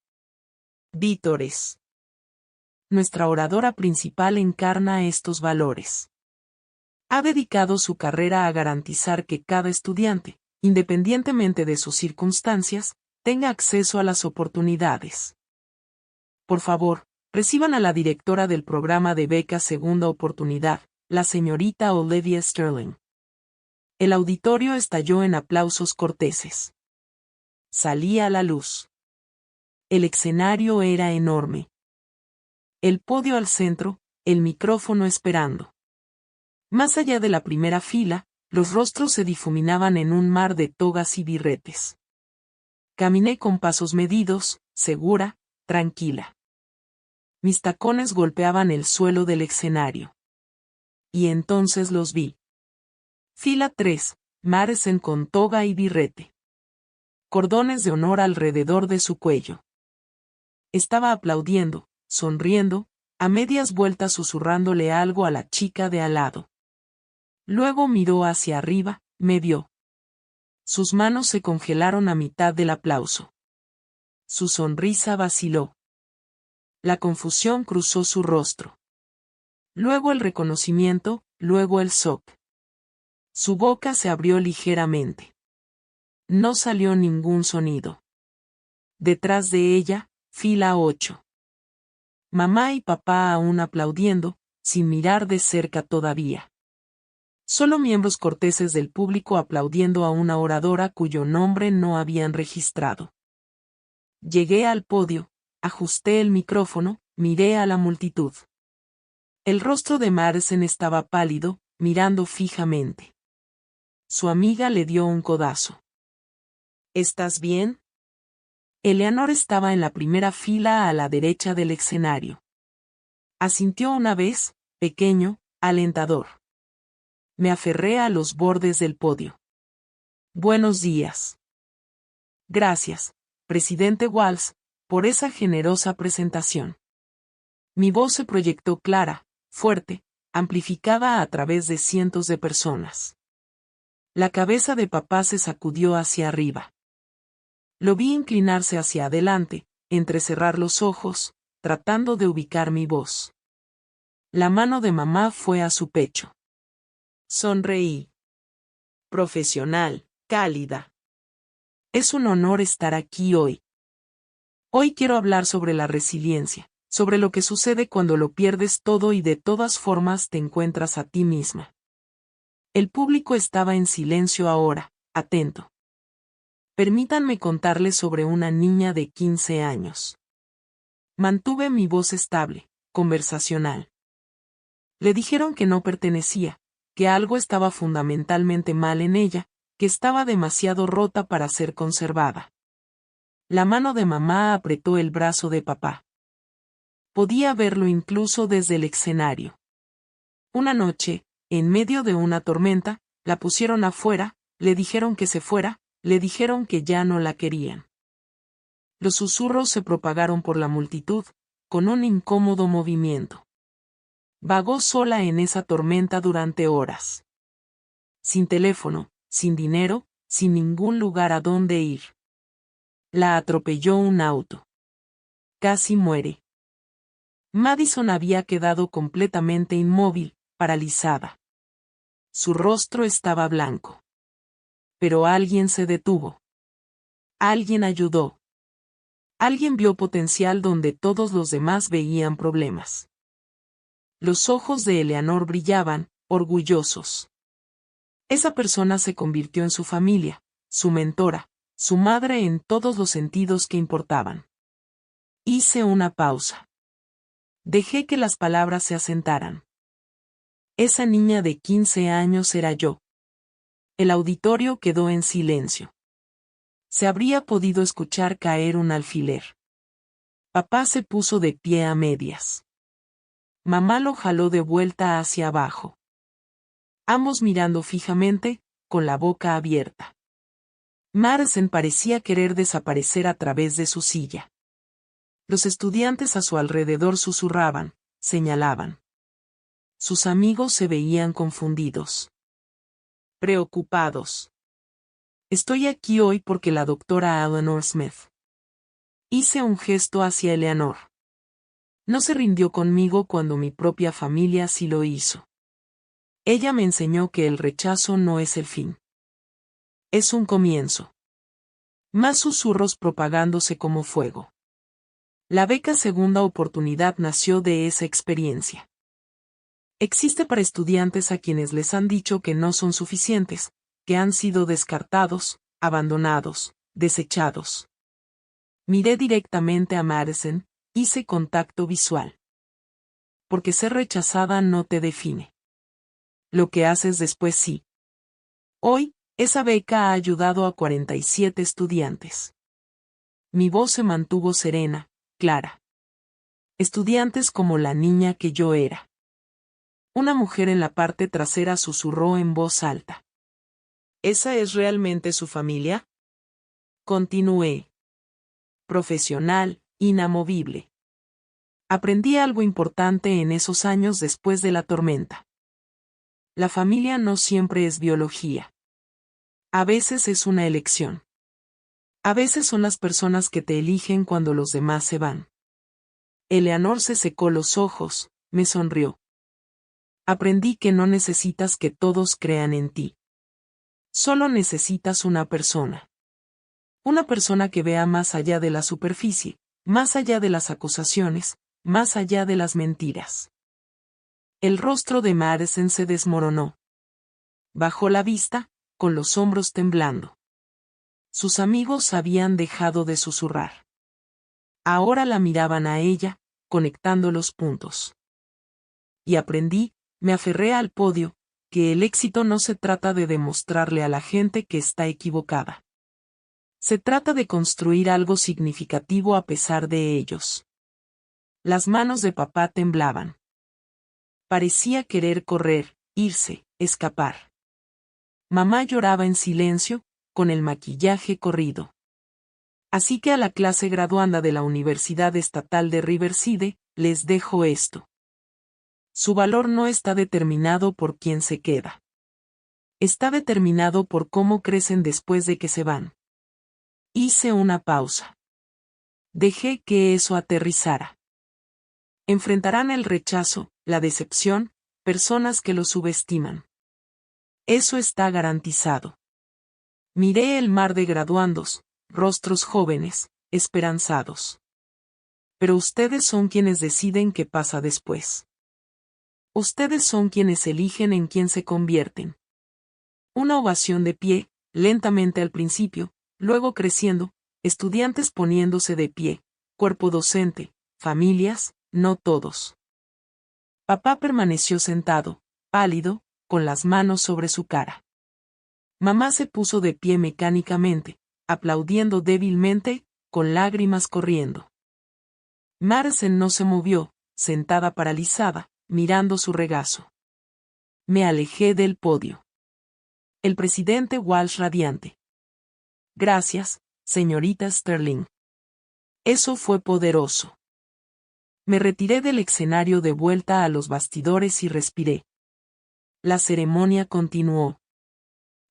Vítores. Nuestra oradora principal encarna estos valores. Ha dedicado su carrera a garantizar que cada estudiante, independientemente de sus circunstancias, tenga acceso a las oportunidades. Por favor, reciban a la directora del programa de becas Segunda Oportunidad, la señorita Olivia Sterling. El auditorio estalló en aplausos corteses. Salía a la luz. El escenario era enorme. El podio al centro, el micrófono esperando. Más allá de la primera fila, los rostros se difuminaban en un mar de togas y birretes. Caminé con pasos medidos, segura, tranquila. Mis tacones golpeaban el suelo del escenario. Y entonces los vi. Fila 3, Madison con toga y birrete. Cordones de honor alrededor de su cuello. Estaba aplaudiendo, sonriendo, a medias vueltas susurrándole algo a la chica de al lado. Luego miró hacia arriba, me vio. Sus manos se congelaron a mitad del aplauso. Su sonrisa vaciló. La confusión cruzó su rostro. Luego el reconocimiento, luego el shock. Su boca se abrió ligeramente. No salió ningún sonido. Detrás de ella, fila 8. Mamá y papá aún aplaudiendo, sin mirar de cerca todavía. Solo miembros corteses del público aplaudiendo a una oradora cuyo nombre no habían registrado. Llegué al podio, ajusté el micrófono, miré a la multitud. El rostro de Madison estaba pálido, mirando fijamente. Su amiga le dio un codazo. ¿Estás bien? Eleanor estaba en la primera fila a la derecha del escenario. Asintió una vez, pequeño, alentador. Me aferré a los bordes del podio. Buenos días. Gracias, presidente Walsh, por esa generosa presentación. Mi voz se proyectó clara, fuerte, amplificada a través de cientos de personas. La cabeza de papá se sacudió hacia arriba. Lo vi inclinarse hacia adelante, entrecerrar los ojos, tratando de ubicar mi voz. La mano de mamá fue a su pecho. Sonreí. Profesional, cálida. Es un honor estar aquí hoy. Hoy quiero hablar sobre la resiliencia, sobre lo que sucede cuando lo pierdes todo y de todas formas te encuentras a ti misma. El público estaba en silencio ahora, atento. Permítanme contarles sobre una niña de 15 años. Mantuve mi voz estable, conversacional. Le dijeron que no pertenecía, que algo estaba fundamentalmente mal en ella, que estaba demasiado rota para ser conservada. La mano de mamá apretó el brazo de papá. Podía verlo incluso desde el escenario. Una noche, en medio de una tormenta, la pusieron afuera, le dijeron que se fuera, le dijeron que ya no la querían. Los susurros se propagaron por la multitud, con un incómodo movimiento. Vagó sola en esa tormenta durante horas. Sin teléfono, sin dinero, sin ningún lugar a donde ir. La atropelló un auto. Casi muere. Madison había quedado completamente inmóvil, paralizada. Su rostro estaba blanco. Pero alguien se detuvo. Alguien ayudó. Alguien vio potencial donde todos los demás veían problemas. Los ojos de Eleanor brillaban, orgullosos. Esa persona se convirtió en su familia, su mentora, su madre en todos los sentidos que importaban. Hice una pausa. Dejé que las palabras se asentaran. Esa niña de 15 años era yo. El auditorio quedó en silencio. Se habría podido escuchar caer un alfiler. Papá se puso de pie a medias. Mamá lo jaló de vuelta hacia abajo. Ambos mirando fijamente, con la boca abierta. Madison parecía querer desaparecer a través de su silla. Los estudiantes a su alrededor susurraban, señalaban. Sus amigos se veían confundidos. Preocupados. Estoy aquí hoy porque la doctora Eleanor Smith. Hice un gesto hacia Eleanor. No se rindió conmigo cuando mi propia familia sí lo hizo. Ella me enseñó que el rechazo no es el fin. Es un comienzo. Más susurros propagándose como fuego. La beca Segunda Oportunidad nació de esa experiencia. Existe para estudiantes a quienes les han dicho que no son suficientes, que han sido descartados, abandonados, desechados. Miré directamente a Madison, hice contacto visual. Porque ser rechazada no te define. Lo que haces después sí. Hoy, esa beca ha ayudado a 47 estudiantes. Mi voz se mantuvo serena, clara. Estudiantes como la niña que yo era. Una mujer en la parte trasera susurró en voz alta. ¿Esa es realmente su familia? Continué. Profesional, inamovible. Aprendí algo importante en esos años después de la tormenta. La familia no siempre es biología. A veces es una elección. A veces son las personas que te eligen cuando los demás se van. Eleanor se secó los ojos, me sonrió. Aprendí que no necesitas que todos crean en ti. Solo necesitas una persona. Una persona que vea más allá de la superficie, más allá de las acusaciones, más allá de las mentiras. El rostro de Madison se desmoronó. Bajó la vista, con los hombros temblando. Sus amigos habían dejado de susurrar. Ahora la miraban a ella, conectando los puntos. Y aprendí, me aferré al podio, que el éxito no se trata de demostrarle a la gente que está equivocada. Se trata de construir algo significativo a pesar de ellos. Las manos de papá temblaban. Parecía querer correr, irse, escapar. Mamá lloraba en silencio, con el maquillaje corrido. Así que a la clase graduanda de la Universidad Estatal de Riverside, les dejo esto. Su valor no está determinado por quién se queda. Está determinado por cómo crecen después de que se van. Hice una pausa. Dejé que eso aterrizara. Enfrentarán el rechazo, la decepción, personas que los subestiman. Eso está garantizado. Miré el mar de graduandos, rostros jóvenes, esperanzados. Pero ustedes son quienes deciden qué pasa después. Ustedes son quienes eligen en quién se convierten. Una ovación de pie, lentamente al principio, luego creciendo, estudiantes poniéndose de pie, cuerpo docente, familias, no todos. Papá permaneció sentado, pálido, con las manos sobre su cara. Mamá se puso de pie mecánicamente, aplaudiendo débilmente, con lágrimas corriendo. Madison no se movió, sentada paralizada, mirando su regazo. Me alejé del podio. El presidente Walsh radiante. Gracias, señorita Sterling. Eso fue poderoso. Me retiré del escenario de vuelta a los bastidores y respiré. La ceremonia continuó.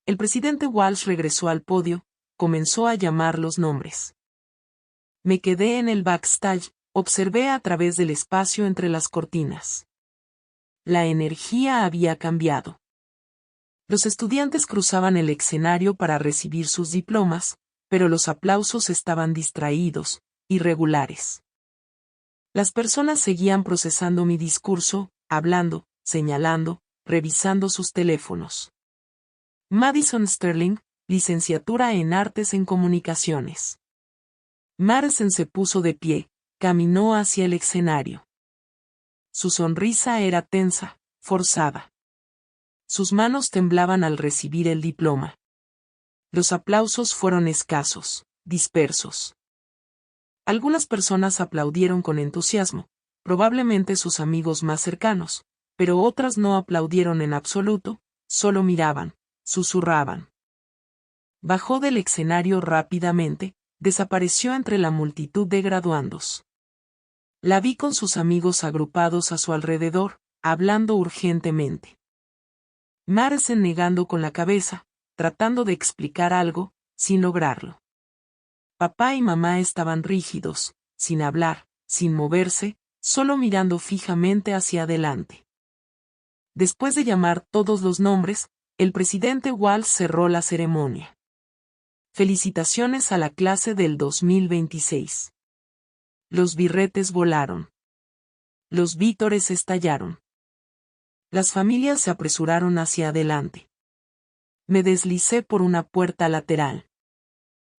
El presidente Walsh regresó al podio, comenzó a llamar los nombres. Me quedé en el backstage, observé a través del espacio entre las cortinas. La energía había cambiado. Los estudiantes cruzaban el escenario para recibir sus diplomas, pero los aplausos estaban distraídos, irregulares. Las personas seguían procesando mi discurso, hablando, señalando, revisando sus teléfonos. Madison Sterling, licenciatura en Artes en Comunicaciones. Madison se puso de pie, caminó hacia el escenario. Su sonrisa era tensa, forzada. Sus manos temblaban al recibir el diploma. Los aplausos fueron escasos, dispersos. Algunas personas aplaudieron con entusiasmo, probablemente sus amigos más cercanos, pero otras no aplaudieron en absoluto, solo miraban, susurraban. Bajó del escenario rápidamente, desapareció entre la multitud de graduandos. La vi con sus amigos agrupados a su alrededor, hablando urgentemente. Madison negando con la cabeza, tratando de explicar algo, sin lograrlo. Papá y mamá estaban rígidos, sin hablar, sin moverse, solo mirando fijamente hacia adelante. Después de llamar todos los nombres, el presidente Walsh cerró la ceremonia. Felicitaciones a la clase del 2026. Los birretes volaron. Los vítores estallaron. Las familias se apresuraron hacia adelante. Me deslicé por una puerta lateral.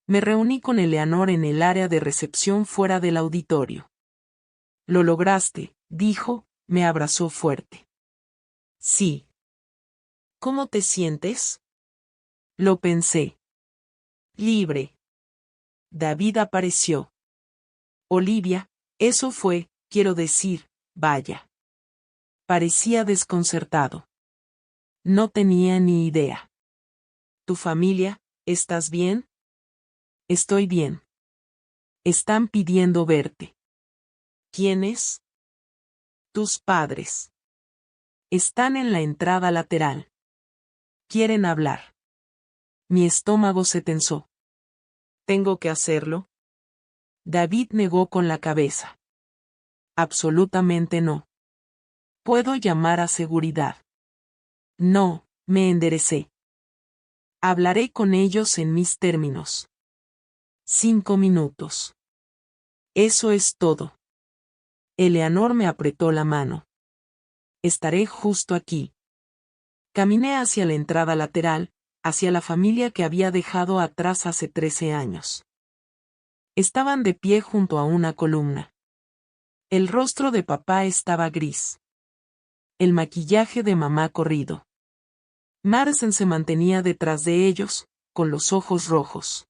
Me reuní con Eleanor en el área de recepción fuera del auditorio. Lo lograste, dijo, me abrazó fuerte. Sí. ¿Cómo te sientes? Lo pensé. Libre. David apareció. Olivia, eso fue, quiero decir, vaya. Parecía desconcertado. No tenía ni idea. ¿Tu familia, estás bien? Estoy bien. Están pidiendo verte. ¿Quiénes? Tus padres. Están en la entrada lateral. Quieren hablar. Mi estómago se tensó. ¿Tengo que hacerlo? David negó con la cabeza. Absolutamente no. ¿Puedo llamar a seguridad? No, me enderecé. Hablaré con ellos en mis términos. 5 minutos. Eso es todo. Eleanor me apretó la mano. Estaré justo aquí. Caminé hacia la entrada lateral, hacia la familia que había dejado atrás hace 13 años. Estaban de pie junto a una columna. El rostro de papá estaba gris. El maquillaje de mamá corrido. Madison se mantenía detrás de ellos, con los ojos rojos.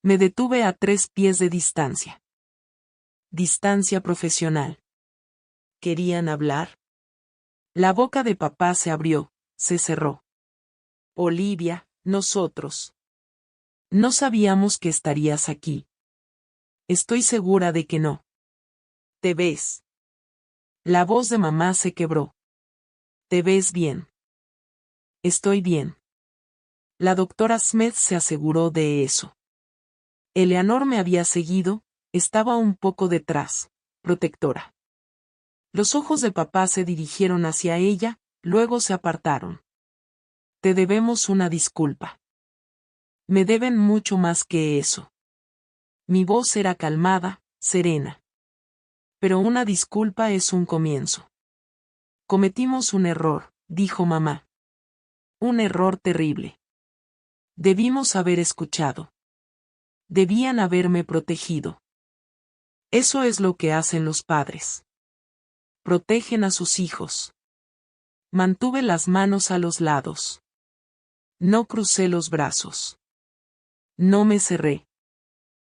Me detuve a 3 pies de distancia. Distancia profesional. ¿Querían hablar? La boca de papá se abrió, se cerró. Olivia, nosotros. No sabíamos que estarías aquí. Estoy segura de que no. ¿Te ves? La voz de mamá se quebró. ¿Te ves bien? Estoy bien. La doctora Smith se aseguró de eso. Eleanor me había seguido, estaba un poco detrás, protectora. Los ojos de papá se dirigieron hacia ella, luego se apartaron. Te debemos una disculpa. Me deben mucho más que eso. Mi voz era calmada, serena. Pero una disculpa es un comienzo. Cometimos un error, dijo mamá. Un error terrible. Debimos haber escuchado. Debían haberme protegido. Eso es lo que hacen los padres. Protegen a sus hijos. Mantuve las manos a los lados. No crucé los brazos. No me cerré.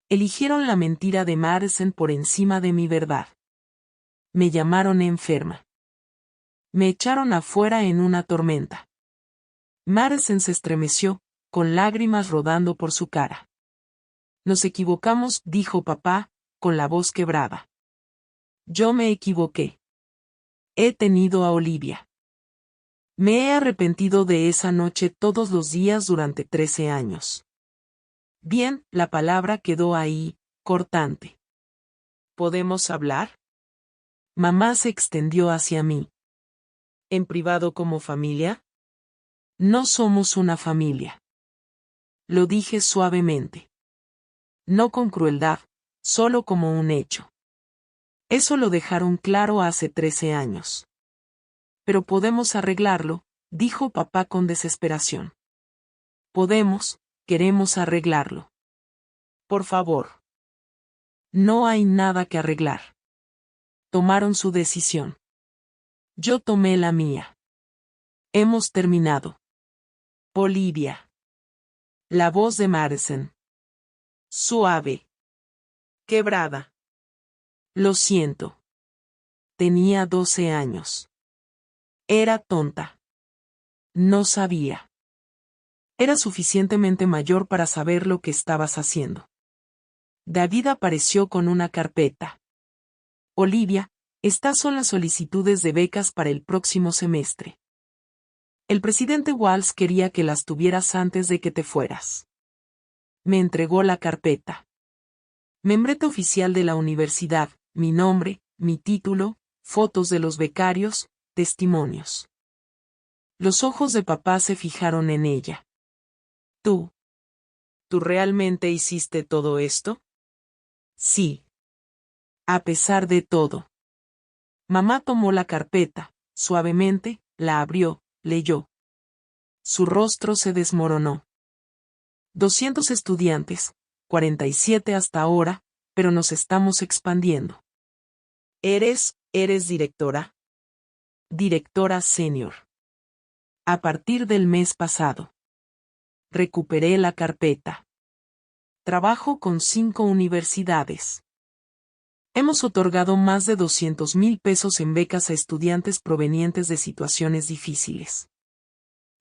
Eligieron la mentira de Madison por encima de mi verdad. Me llamaron enferma. Me echaron afuera en una tormenta. Madison se estremeció, con lágrimas rodando por su cara. Nos equivocamos, dijo papá, con la voz quebrada. Yo me equivoqué. He tenido a Olivia. Me he arrepentido de esa noche todos los días durante 13 años. Bien, la palabra quedó ahí, cortante. ¿Podemos hablar? Mamá se extendió hacia mí. ¿En privado como familia? No somos una familia. Lo dije suavemente. No con crueldad, solo como un hecho. Eso lo dejaron claro hace 13 años. Pero podemos arreglarlo, dijo papá con desesperación. Podemos, queremos arreglarlo. Por favor. No hay nada que arreglar. Tomaron su decisión. Yo tomé la mía. Hemos terminado. Olivia. La voz de Madison. Suave. Quebrada. Lo siento. Tenía 12 años. Era tonta. No sabía. Era suficientemente mayor para saber lo que estabas haciendo. David apareció con una carpeta. Olivia, estas son las solicitudes de becas para el próximo semestre. El presidente Walsh quería que las tuvieras antes de que te fueras. Me entregó la carpeta. Membrete oficial de la universidad, mi nombre, mi título, fotos de los becarios, testimonios. Los ojos de papá se fijaron en ella. ¿Tú realmente hiciste todo esto? Sí. A pesar de todo. Mamá tomó la carpeta, suavemente, la abrió, leyó. Su rostro se desmoronó. 200 estudiantes, 47 hasta ahora, pero nos estamos expandiendo. ¿Eres directora? Directora senior. A partir del mes pasado. Recuperé la carpeta. Trabajo con 5 universidades. Hemos otorgado más de 200,000 pesos en becas a estudiantes provenientes de situaciones difíciles.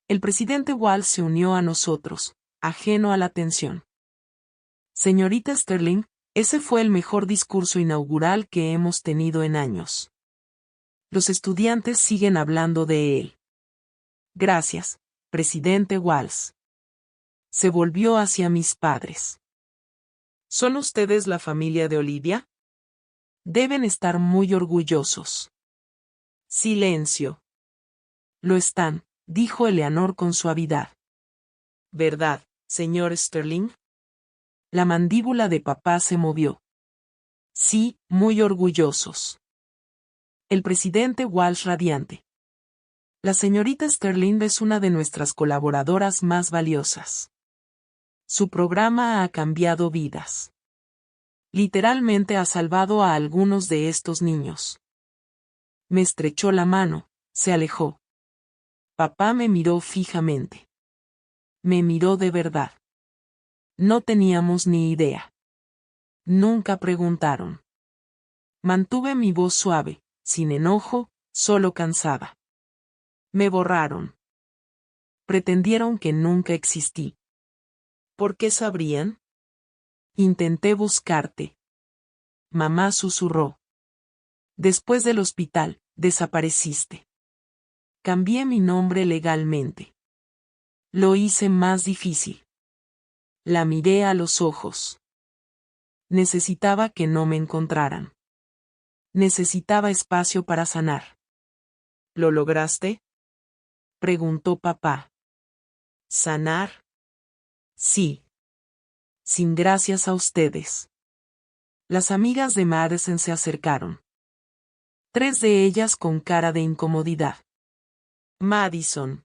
El presidente Walsh se unió a nosotros, ajeno a la tensión. Señorita Sterling, ese fue el mejor discurso inaugural que hemos tenido en años. Los estudiantes siguen hablando de él. Gracias, presidente Walsh. Se volvió hacia mis padres. ¿Son ustedes la familia de Olivia? Deben estar muy orgullosos. Silencio. Lo están, dijo Eleanor con suavidad. ¿Verdad, señor Sterling? La mandíbula de papá se movió. Sí, muy orgullosos. El presidente Walsh radiante. La señorita Sterling es una de nuestras colaboradoras más valiosas. Su programa ha cambiado vidas. Literalmente ha salvado a algunos de estos niños. Me estrechó la mano, se alejó. Papá me miró fijamente. Me miró de verdad. No teníamos ni idea. Nunca preguntaron. Mantuve mi voz suave, sin enojo, solo cansada. Me borraron. Pretendieron que nunca existí. ¿Por qué sabrían? Intenté buscarte. Mamá susurró. Después del hospital, desapareciste. Cambié mi nombre legalmente. Lo hice más difícil. La miré a los ojos. Necesitaba que no me encontraran. Necesitaba espacio para sanar. ¿Lo lograste? Preguntó papá. ¿Sanar? Sí. Sin gracias a ustedes. Las amigas de Madison se acercaron. 3 de ellas con cara de incomodidad. Madison.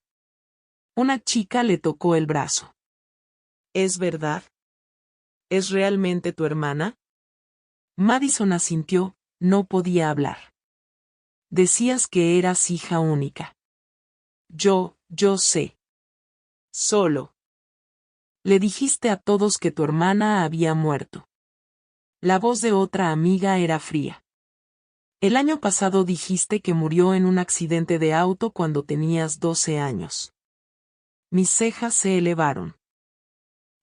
Una chica le tocó el brazo. ¿Es verdad? ¿Es realmente tu hermana? Madison asintió, no podía hablar. Decías que eras hija única. Yo sé. Solo. Le dijiste a todos que tu hermana había muerto. La voz de otra amiga era fría. El año pasado dijiste que murió en un accidente de auto cuando tenías 12 años. Mis cejas se elevaron.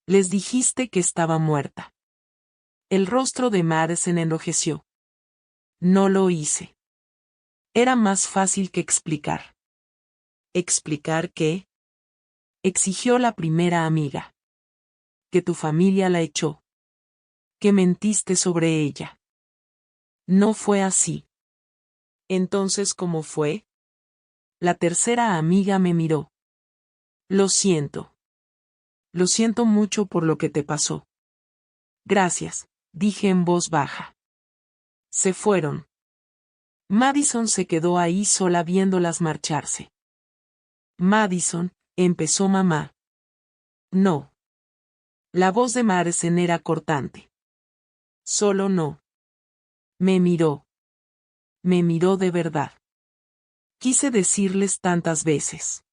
Les dijiste que estaba muerta. El rostro de Madison enrojeció. No lo hice. Era más fácil que explicar. ¿Explicar qué? Exigió la primera amiga. Que tu familia la echó. Que mentiste sobre ella. No fue así. Entonces, ¿cómo fue? La tercera amiga me miró. Lo siento. Lo siento mucho por lo que te pasó. Gracias, dije en voz baja. Se fueron. Madison se quedó ahí sola viéndolas marcharse. Madison, empezó mamá. No. La voz de Madison era cortante. Solo no. Me miró. Me miró de verdad. Quise decirles tantas veces.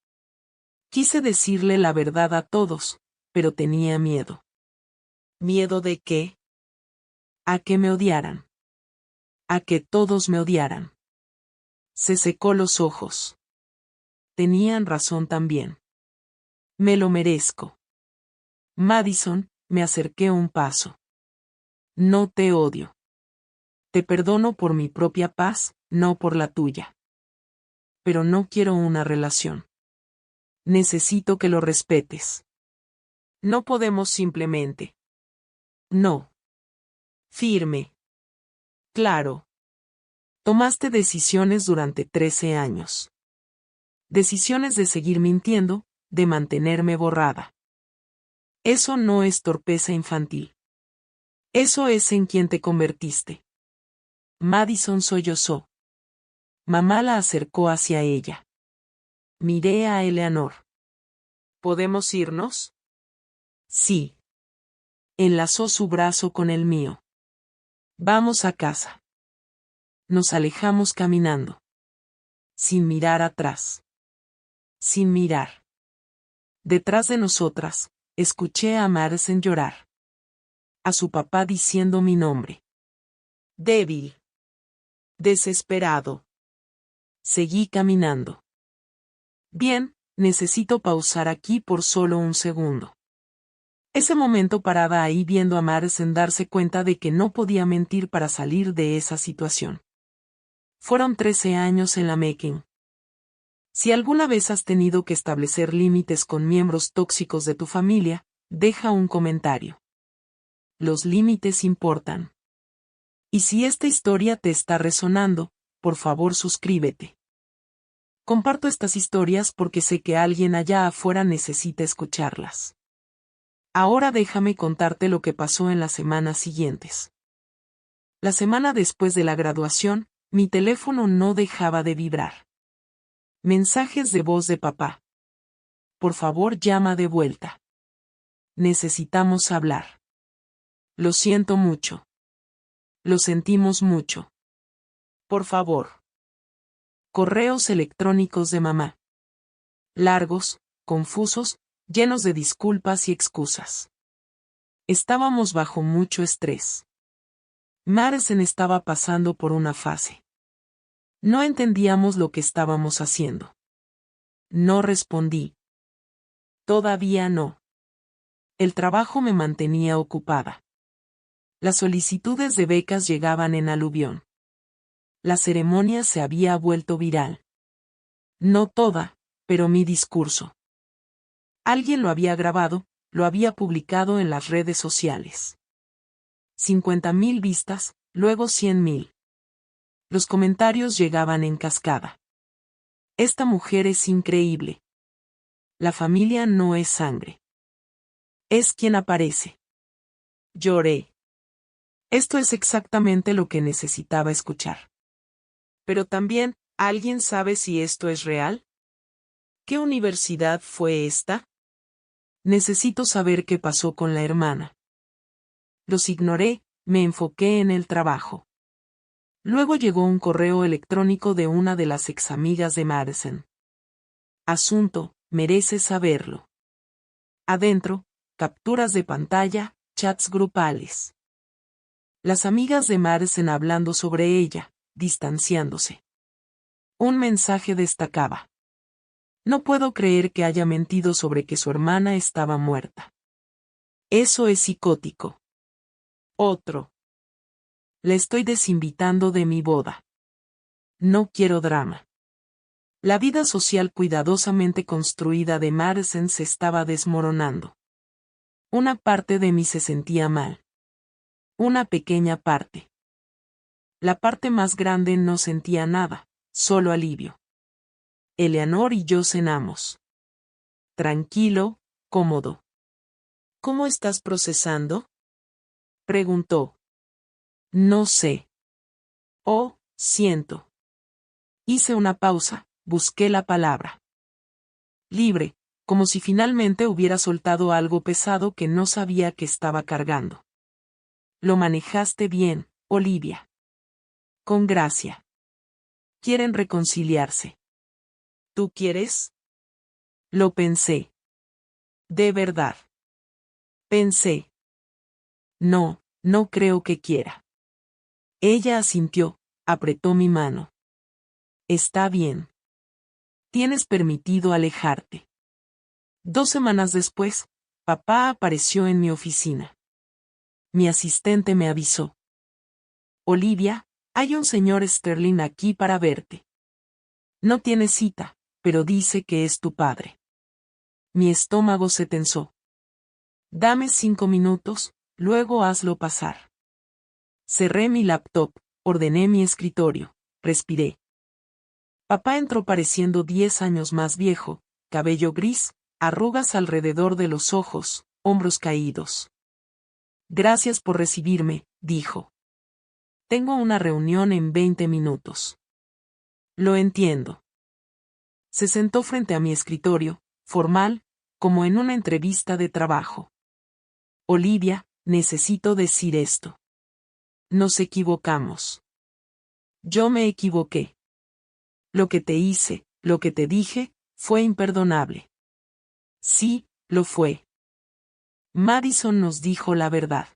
Quise decirle la verdad a todos, pero tenía miedo. ¿Miedo de qué? A que me odiaran. A que todos me odiaran. Se secó los ojos. Tenían razón también. Me lo merezco. Madison, me acerqué un paso. No te odio. Te perdono por mi propia paz, no por la tuya. Pero no quiero una relación. Necesito que lo respetes. No podemos simplemente. No. Firme. Claro. Tomaste decisiones durante 13 años. Decisiones de seguir mintiendo, de mantenerme borrada. Eso no es torpeza infantil. Eso es en quien te convertiste. Madison sollozó. Mamá la acercó hacia ella. Miré a Eleanor. ¿Podemos irnos? Sí. Enlazó su brazo con el mío. Vamos a casa. Nos alejamos caminando. Sin mirar atrás. Sin mirar. Detrás de nosotras, escuché a Madison llorar. A su papá diciendo mi nombre. Débil. Desesperado. Seguí caminando. Bien, necesito pausar aquí por solo un segundo. Ese momento parada ahí viendo a Madison darse cuenta de que no podía mentir para salir de esa situación. Fueron 13 años en la making. Si alguna vez has tenido que establecer límites con miembros tóxicos de tu familia, deja un comentario. Los límites importan. Y si esta historia te está resonando, por favor suscríbete. Comparto estas historias porque sé que alguien allá afuera necesita escucharlas. Ahora déjame contarte lo que pasó en las semanas siguientes. La semana después de la graduación, mi teléfono no dejaba de vibrar. Mensajes de voz de papá. Por favor, llama de vuelta. Necesitamos hablar. Lo siento mucho. Lo sentimos mucho. Por favor. Correos electrónicos de mamá. Largos, confusos, llenos de disculpas y excusas. Estábamos bajo mucho estrés. Madison estaba pasando por una fase. No entendíamos lo que estábamos haciendo. No respondí. Todavía no. El trabajo me mantenía ocupada. Las solicitudes de becas llegaban en aluvión. La ceremonia se había vuelto viral. No toda, pero mi discurso. Alguien lo había grabado, lo había publicado en las redes sociales. 50.000 vistas, luego 100.000. Los comentarios llegaban en cascada. Esta mujer es increíble. La familia no es sangre. Es quien aparece. Lloré. Esto es exactamente lo que necesitaba escuchar. Pero también, ¿alguien sabe si esto es real? ¿Qué universidad fue esta? Necesito saber qué pasó con la hermana. Los ignoré, me enfoqué en el trabajo. Luego llegó un correo electrónico de una de las examigas de Madison. Asunto, mereces saberlo. Adentro, capturas de pantalla, chats grupales. Las amigas de Madison hablando sobre ella, distanciándose. Un mensaje destacaba. No puedo creer que haya mentido sobre que su hermana estaba muerta. Eso es psicótico. Otro. Le estoy desinvitando de mi boda. No quiero drama. La vida social cuidadosamente construida de Madison se estaba desmoronando. Una parte de mí se sentía mal. Una pequeña parte. La parte más grande no sentía nada, solo alivio. Eleanor y yo cenamos. Tranquilo, cómodo. ¿Cómo estás procesando? Preguntó. No sé. Oh, siento. Hice una pausa, busqué la palabra. Libre, como si finalmente hubiera soltado algo pesado que no sabía que estaba cargando. Lo manejaste bien, Olivia. Con gracia. Quieren reconciliarse. ¿Tú quieres? Lo pensé. De verdad. Pensé. No, no creo que quiera. Ella asintió, apretó mi mano. Está bien. Tienes permitido alejarte. 2 semanas después, papá apareció en mi oficina. Mi asistente me avisó. Olivia, hay un señor Sterling aquí para verte. No tiene cita, pero dice que es tu padre. Mi estómago se tensó. Dame 5 minutos, luego hazlo pasar. Cerré mi laptop, ordené mi escritorio, respiré. Papá entró pareciendo 10 años más viejo, cabello gris, arrugas alrededor de los ojos, hombros caídos. Gracias por recibirme, dijo. Tengo una reunión en 20 minutos. Lo entiendo. Se sentó frente a mi escritorio, formal, como en una entrevista de trabajo. Olivia, necesito decir esto. Nos equivocamos. Yo me equivoqué. Lo que te hice, lo que te dije, fue imperdonable. Sí, lo fue. Madison nos dijo la verdad.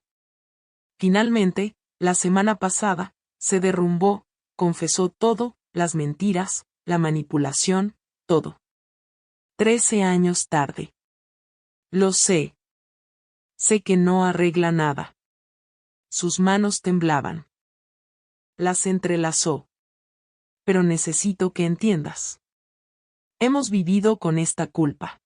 Finalmente, la semana pasada, se derrumbó, confesó todo, las mentiras, la manipulación, todo. 13 años tarde. Lo sé. Sé que no arregla nada. Sus manos temblaban. Las entrelazó. Pero necesito que entiendas. Hemos vivido con esta culpa.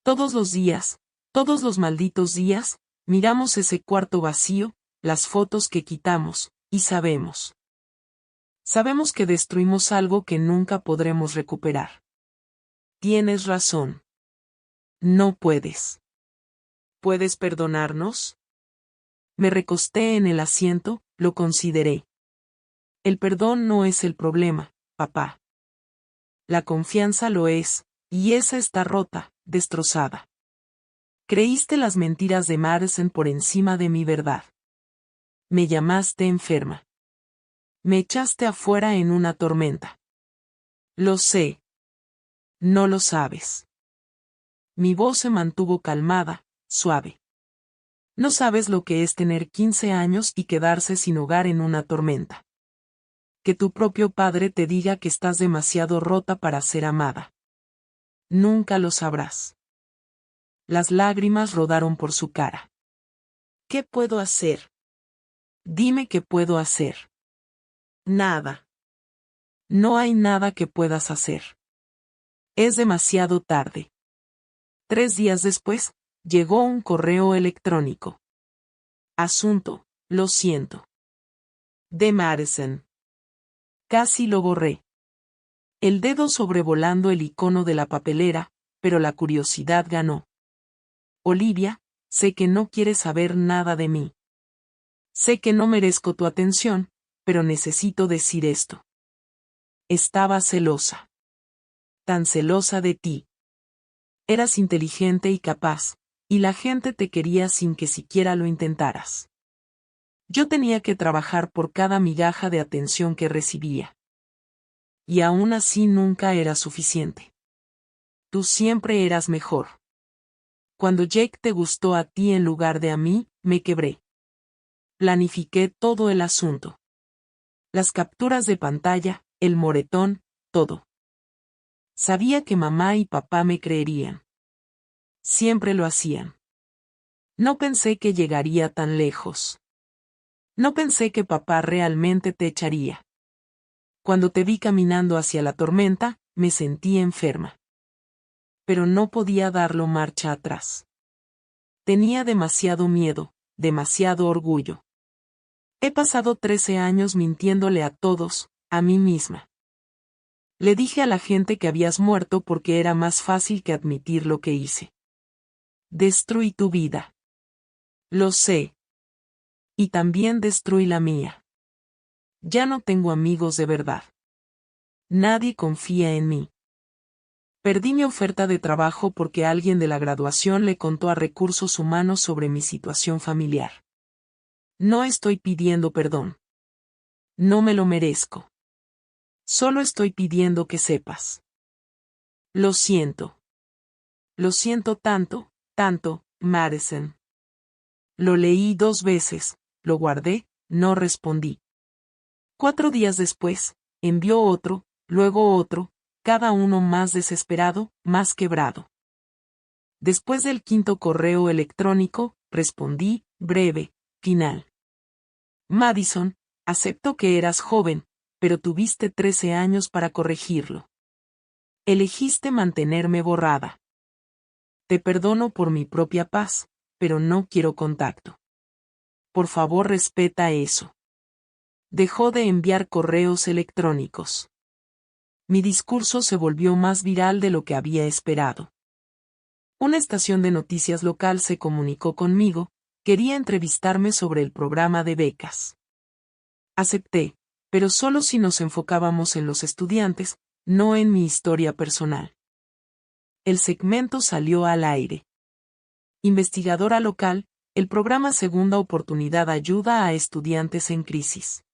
Todos los días, todos los malditos días, miramos ese cuarto vacío, las fotos que quitamos, y sabemos. Sabemos que destruimos algo que nunca podremos recuperar. Tienes razón. No puedes. ¿Puedes perdonarnos? Me recosté en el asiento, lo consideré. El perdón no es el problema, papá. La confianza lo es, y esa está rota, destrozada. Creíste las mentiras de Madison por encima de mi verdad. Me llamaste enferma. Me echaste afuera en una tormenta. Lo sé. No lo sabes. Mi voz se mantuvo calmada, suave. No sabes lo que es tener 15 años y quedarse sin hogar en una tormenta. Que tu propio padre te diga que estás demasiado rota para ser amada. Nunca lo sabrás. Las lágrimas rodaron por su cara. ¿Qué puedo hacer? Dime qué puedo hacer. Nada. No hay nada que puedas hacer. Es demasiado tarde. 3 días después, llegó un correo electrónico. Asunto, lo siento. De Madison. Casi lo borré. El dedo sobrevolando el icono de la papelera, pero la curiosidad ganó. Olivia, sé que no quieres saber nada de mí. Sé que no merezco tu atención, pero necesito decir esto. Estaba celosa. Tan celosa de ti. Eras inteligente y capaz, y la gente te quería sin que siquiera lo intentaras. Yo tenía que trabajar por cada migaja de atención que recibía. Y aún así nunca era suficiente. Tú siempre eras mejor. Cuando Jake te gustó a ti en lugar de a mí, me quebré. Planifiqué todo el asunto. Las capturas de pantalla, el moretón, todo. Sabía que mamá y papá me creerían. Siempre lo hacían. No pensé que llegaría tan lejos. No pensé que papá realmente te echaría. Cuando te vi caminando hacia la tormenta, me sentí enferma. Pero no podía darlo marcha atrás. Tenía demasiado miedo, demasiado orgullo. He pasado 13 años mintiéndole a todos, a mí misma. Le dije a la gente que habías muerto porque era más fácil que admitir lo que hice. Destruí tu vida. Lo sé. Y también destruí la mía. Ya no tengo amigos de verdad. Nadie confía en mí. Perdí mi oferta de trabajo porque alguien de la graduación le contó a Recursos Humanos sobre mi situación familiar. No estoy pidiendo perdón. No me lo merezco. Solo estoy pidiendo que sepas. Lo siento. Lo siento tanto, tanto, Madison. Lo leí 2 veces, lo guardé, no respondí. 4 días después, envió otro, luego otro, cada uno más desesperado, más quebrado. Después del 5º correo electrónico, respondí, breve, final. Madison, Acepto que eras joven, pero tuviste 13 años para corregirlo. Elegiste mantenerme borrada. Te perdono por mi propia paz, pero no quiero contacto. Por favor, respeta eso. Dejó de enviar correos electrónicos. Mi discurso se volvió más viral de lo que había esperado. Una estación de noticias local se comunicó conmigo, quería entrevistarme sobre el programa de becas. Acepté, pero solo si nos enfocábamos en los estudiantes, no en mi historia personal. El segmento salió al aire. Investigadora local, el programa Segunda Oportunidad ayuda a estudiantes en crisis.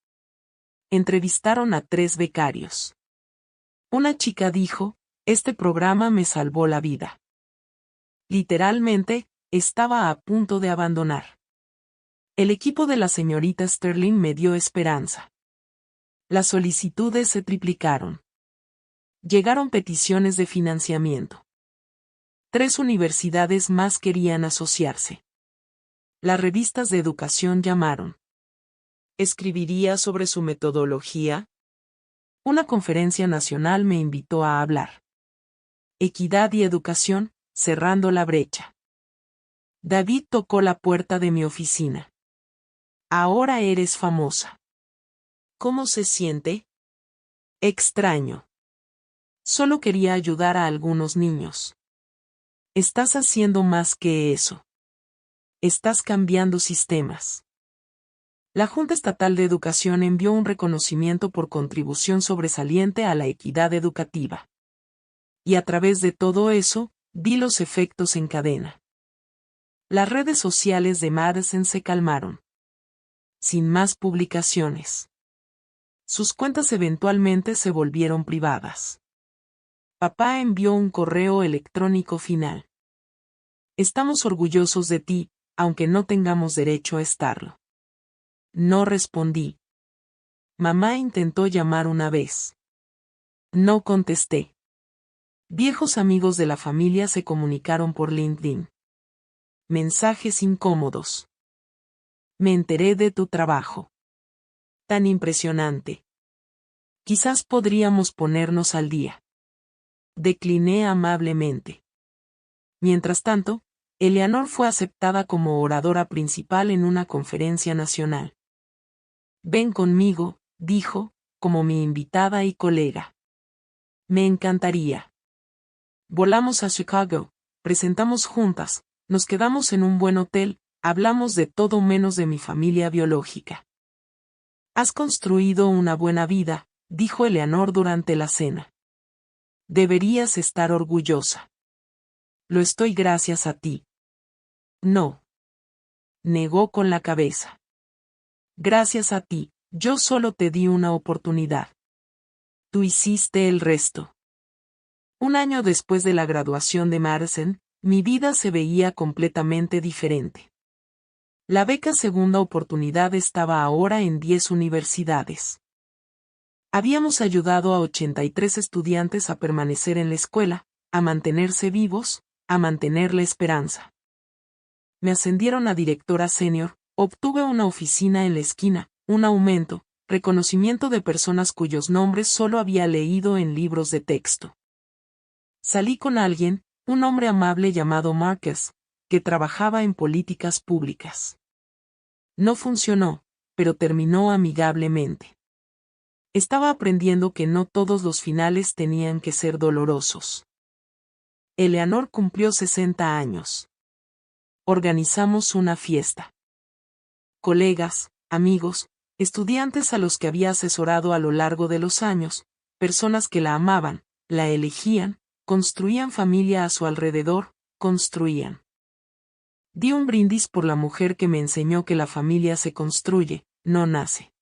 Entrevistaron a 3 becarios. Una chica dijo, este programa me salvó la vida. Literalmente, estaba a punto de abandonar. El equipo de la señorita Sterling me dio esperanza. Las solicitudes se triplicaron. Llegaron peticiones de financiamiento. 3 universidades más querían asociarse. Las revistas de educación llamaron. ¿Escribiría sobre su metodología? Una conferencia nacional me invitó a hablar. Equidad y educación, cerrando la brecha. David tocó la puerta de mi oficina. Ahora eres famosa. ¿Cómo se siente? Extraño. Solo quería ayudar a algunos niños. Estás haciendo más que eso. Estás cambiando sistemas. La Junta Estatal de Educación envió un reconocimiento por contribución sobresaliente a la equidad educativa. Y a través de todo eso, vi los efectos en cadena. Las redes sociales de Madison se calmaron. Sin más publicaciones. Sus cuentas eventualmente se volvieron privadas. Papá envió un correo electrónico final. Estamos orgullosos de ti, aunque no tengamos derecho a estarlo. No respondí. Mamá intentó llamar una vez. No contesté. Viejos amigos de la familia se comunicaron por LinkedIn. Mensajes incómodos. Me enteré de tu trabajo. Tan impresionante. Quizás podríamos ponernos al día. Decliné amablemente. Mientras tanto, Eleanor fue aceptada como oradora principal en una conferencia nacional. Ven conmigo, dijo, como mi invitada y colega. Me encantaría. Volamos a Chicago, presentamos juntas, nos quedamos en un buen hotel, hablamos de todo menos de mi familia biológica. Has construido una buena vida, dijo Eleanor durante la cena. Deberías estar orgullosa. Lo estoy gracias a ti. No. Negó con la cabeza. Gracias a ti, yo solo te di una oportunidad. Tú hiciste el resto. Un año después de la graduación de Madison, mi vida se veía completamente diferente. La beca Segunda Oportunidad estaba ahora en 10 universidades. Habíamos ayudado a 83 estudiantes a permanecer en la escuela, a mantenerse vivos, a mantener la esperanza. Me ascendieron a directora senior, obtuve una oficina en la esquina, un aumento, reconocimiento de personas cuyos nombres solo había leído en libros de texto. Salí con alguien, un hombre amable llamado Marcus, que trabajaba en políticas públicas. No funcionó, pero terminó amigablemente. Estaba aprendiendo que no todos los finales tenían que ser dolorosos. Eleanor cumplió 60 años. Organizamos una fiesta. Colegas, amigos, estudiantes a los que había asesorado a lo largo de los años, personas que la amaban, la elegían, construían familia a su alrededor, construían. Di un brindis por la mujer que me enseñó que la familia se construye, no nace.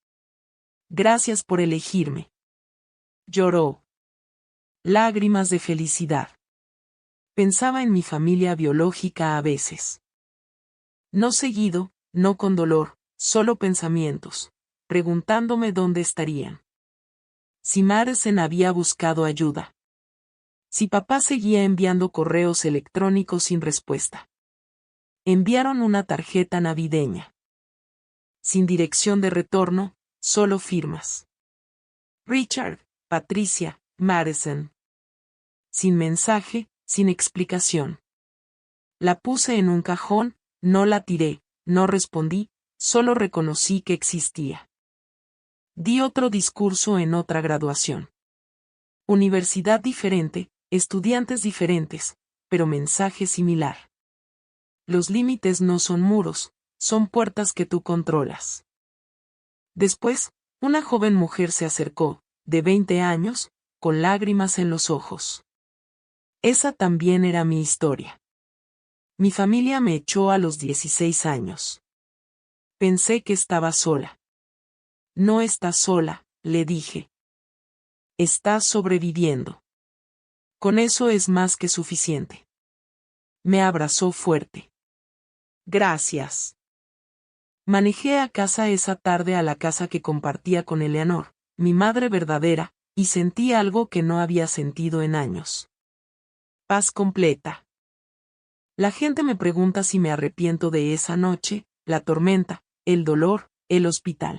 Gracias por elegirme. Lloró. Lágrimas de felicidad. Pensaba en mi familia biológica a veces. No seguido, no con dolor, solo pensamientos, preguntándome dónde estarían. Si Madison había buscado ayuda. Si papá seguía enviando correos electrónicos sin respuesta. Enviaron una tarjeta navideña. Sin dirección de retorno, solo firmas. Richard, Patricia, Madison. Sin mensaje, sin explicación. La puse en un cajón, no la tiré, no respondí, solo reconocí que existía. Di otro discurso en otra graduación. Universidad diferente, estudiantes diferentes, pero mensaje similar. Los límites no son muros, son puertas que tú controlas. Después, una joven mujer se acercó, de 20 años, con lágrimas en los ojos. Esa también era mi historia. Mi familia me echó a los 16 años. Pensé que estaba sola. No estás sola, le dije. Estás sobreviviendo. Con eso es más que suficiente. Me abrazó fuerte. Gracias. Manejé a casa esa tarde a la casa que compartía con Eleanor, mi madre verdadera, y sentí algo que no había sentido en años. Paz completa. La gente me pregunta si me arrepiento de esa noche, la tormenta, el dolor, el hospital.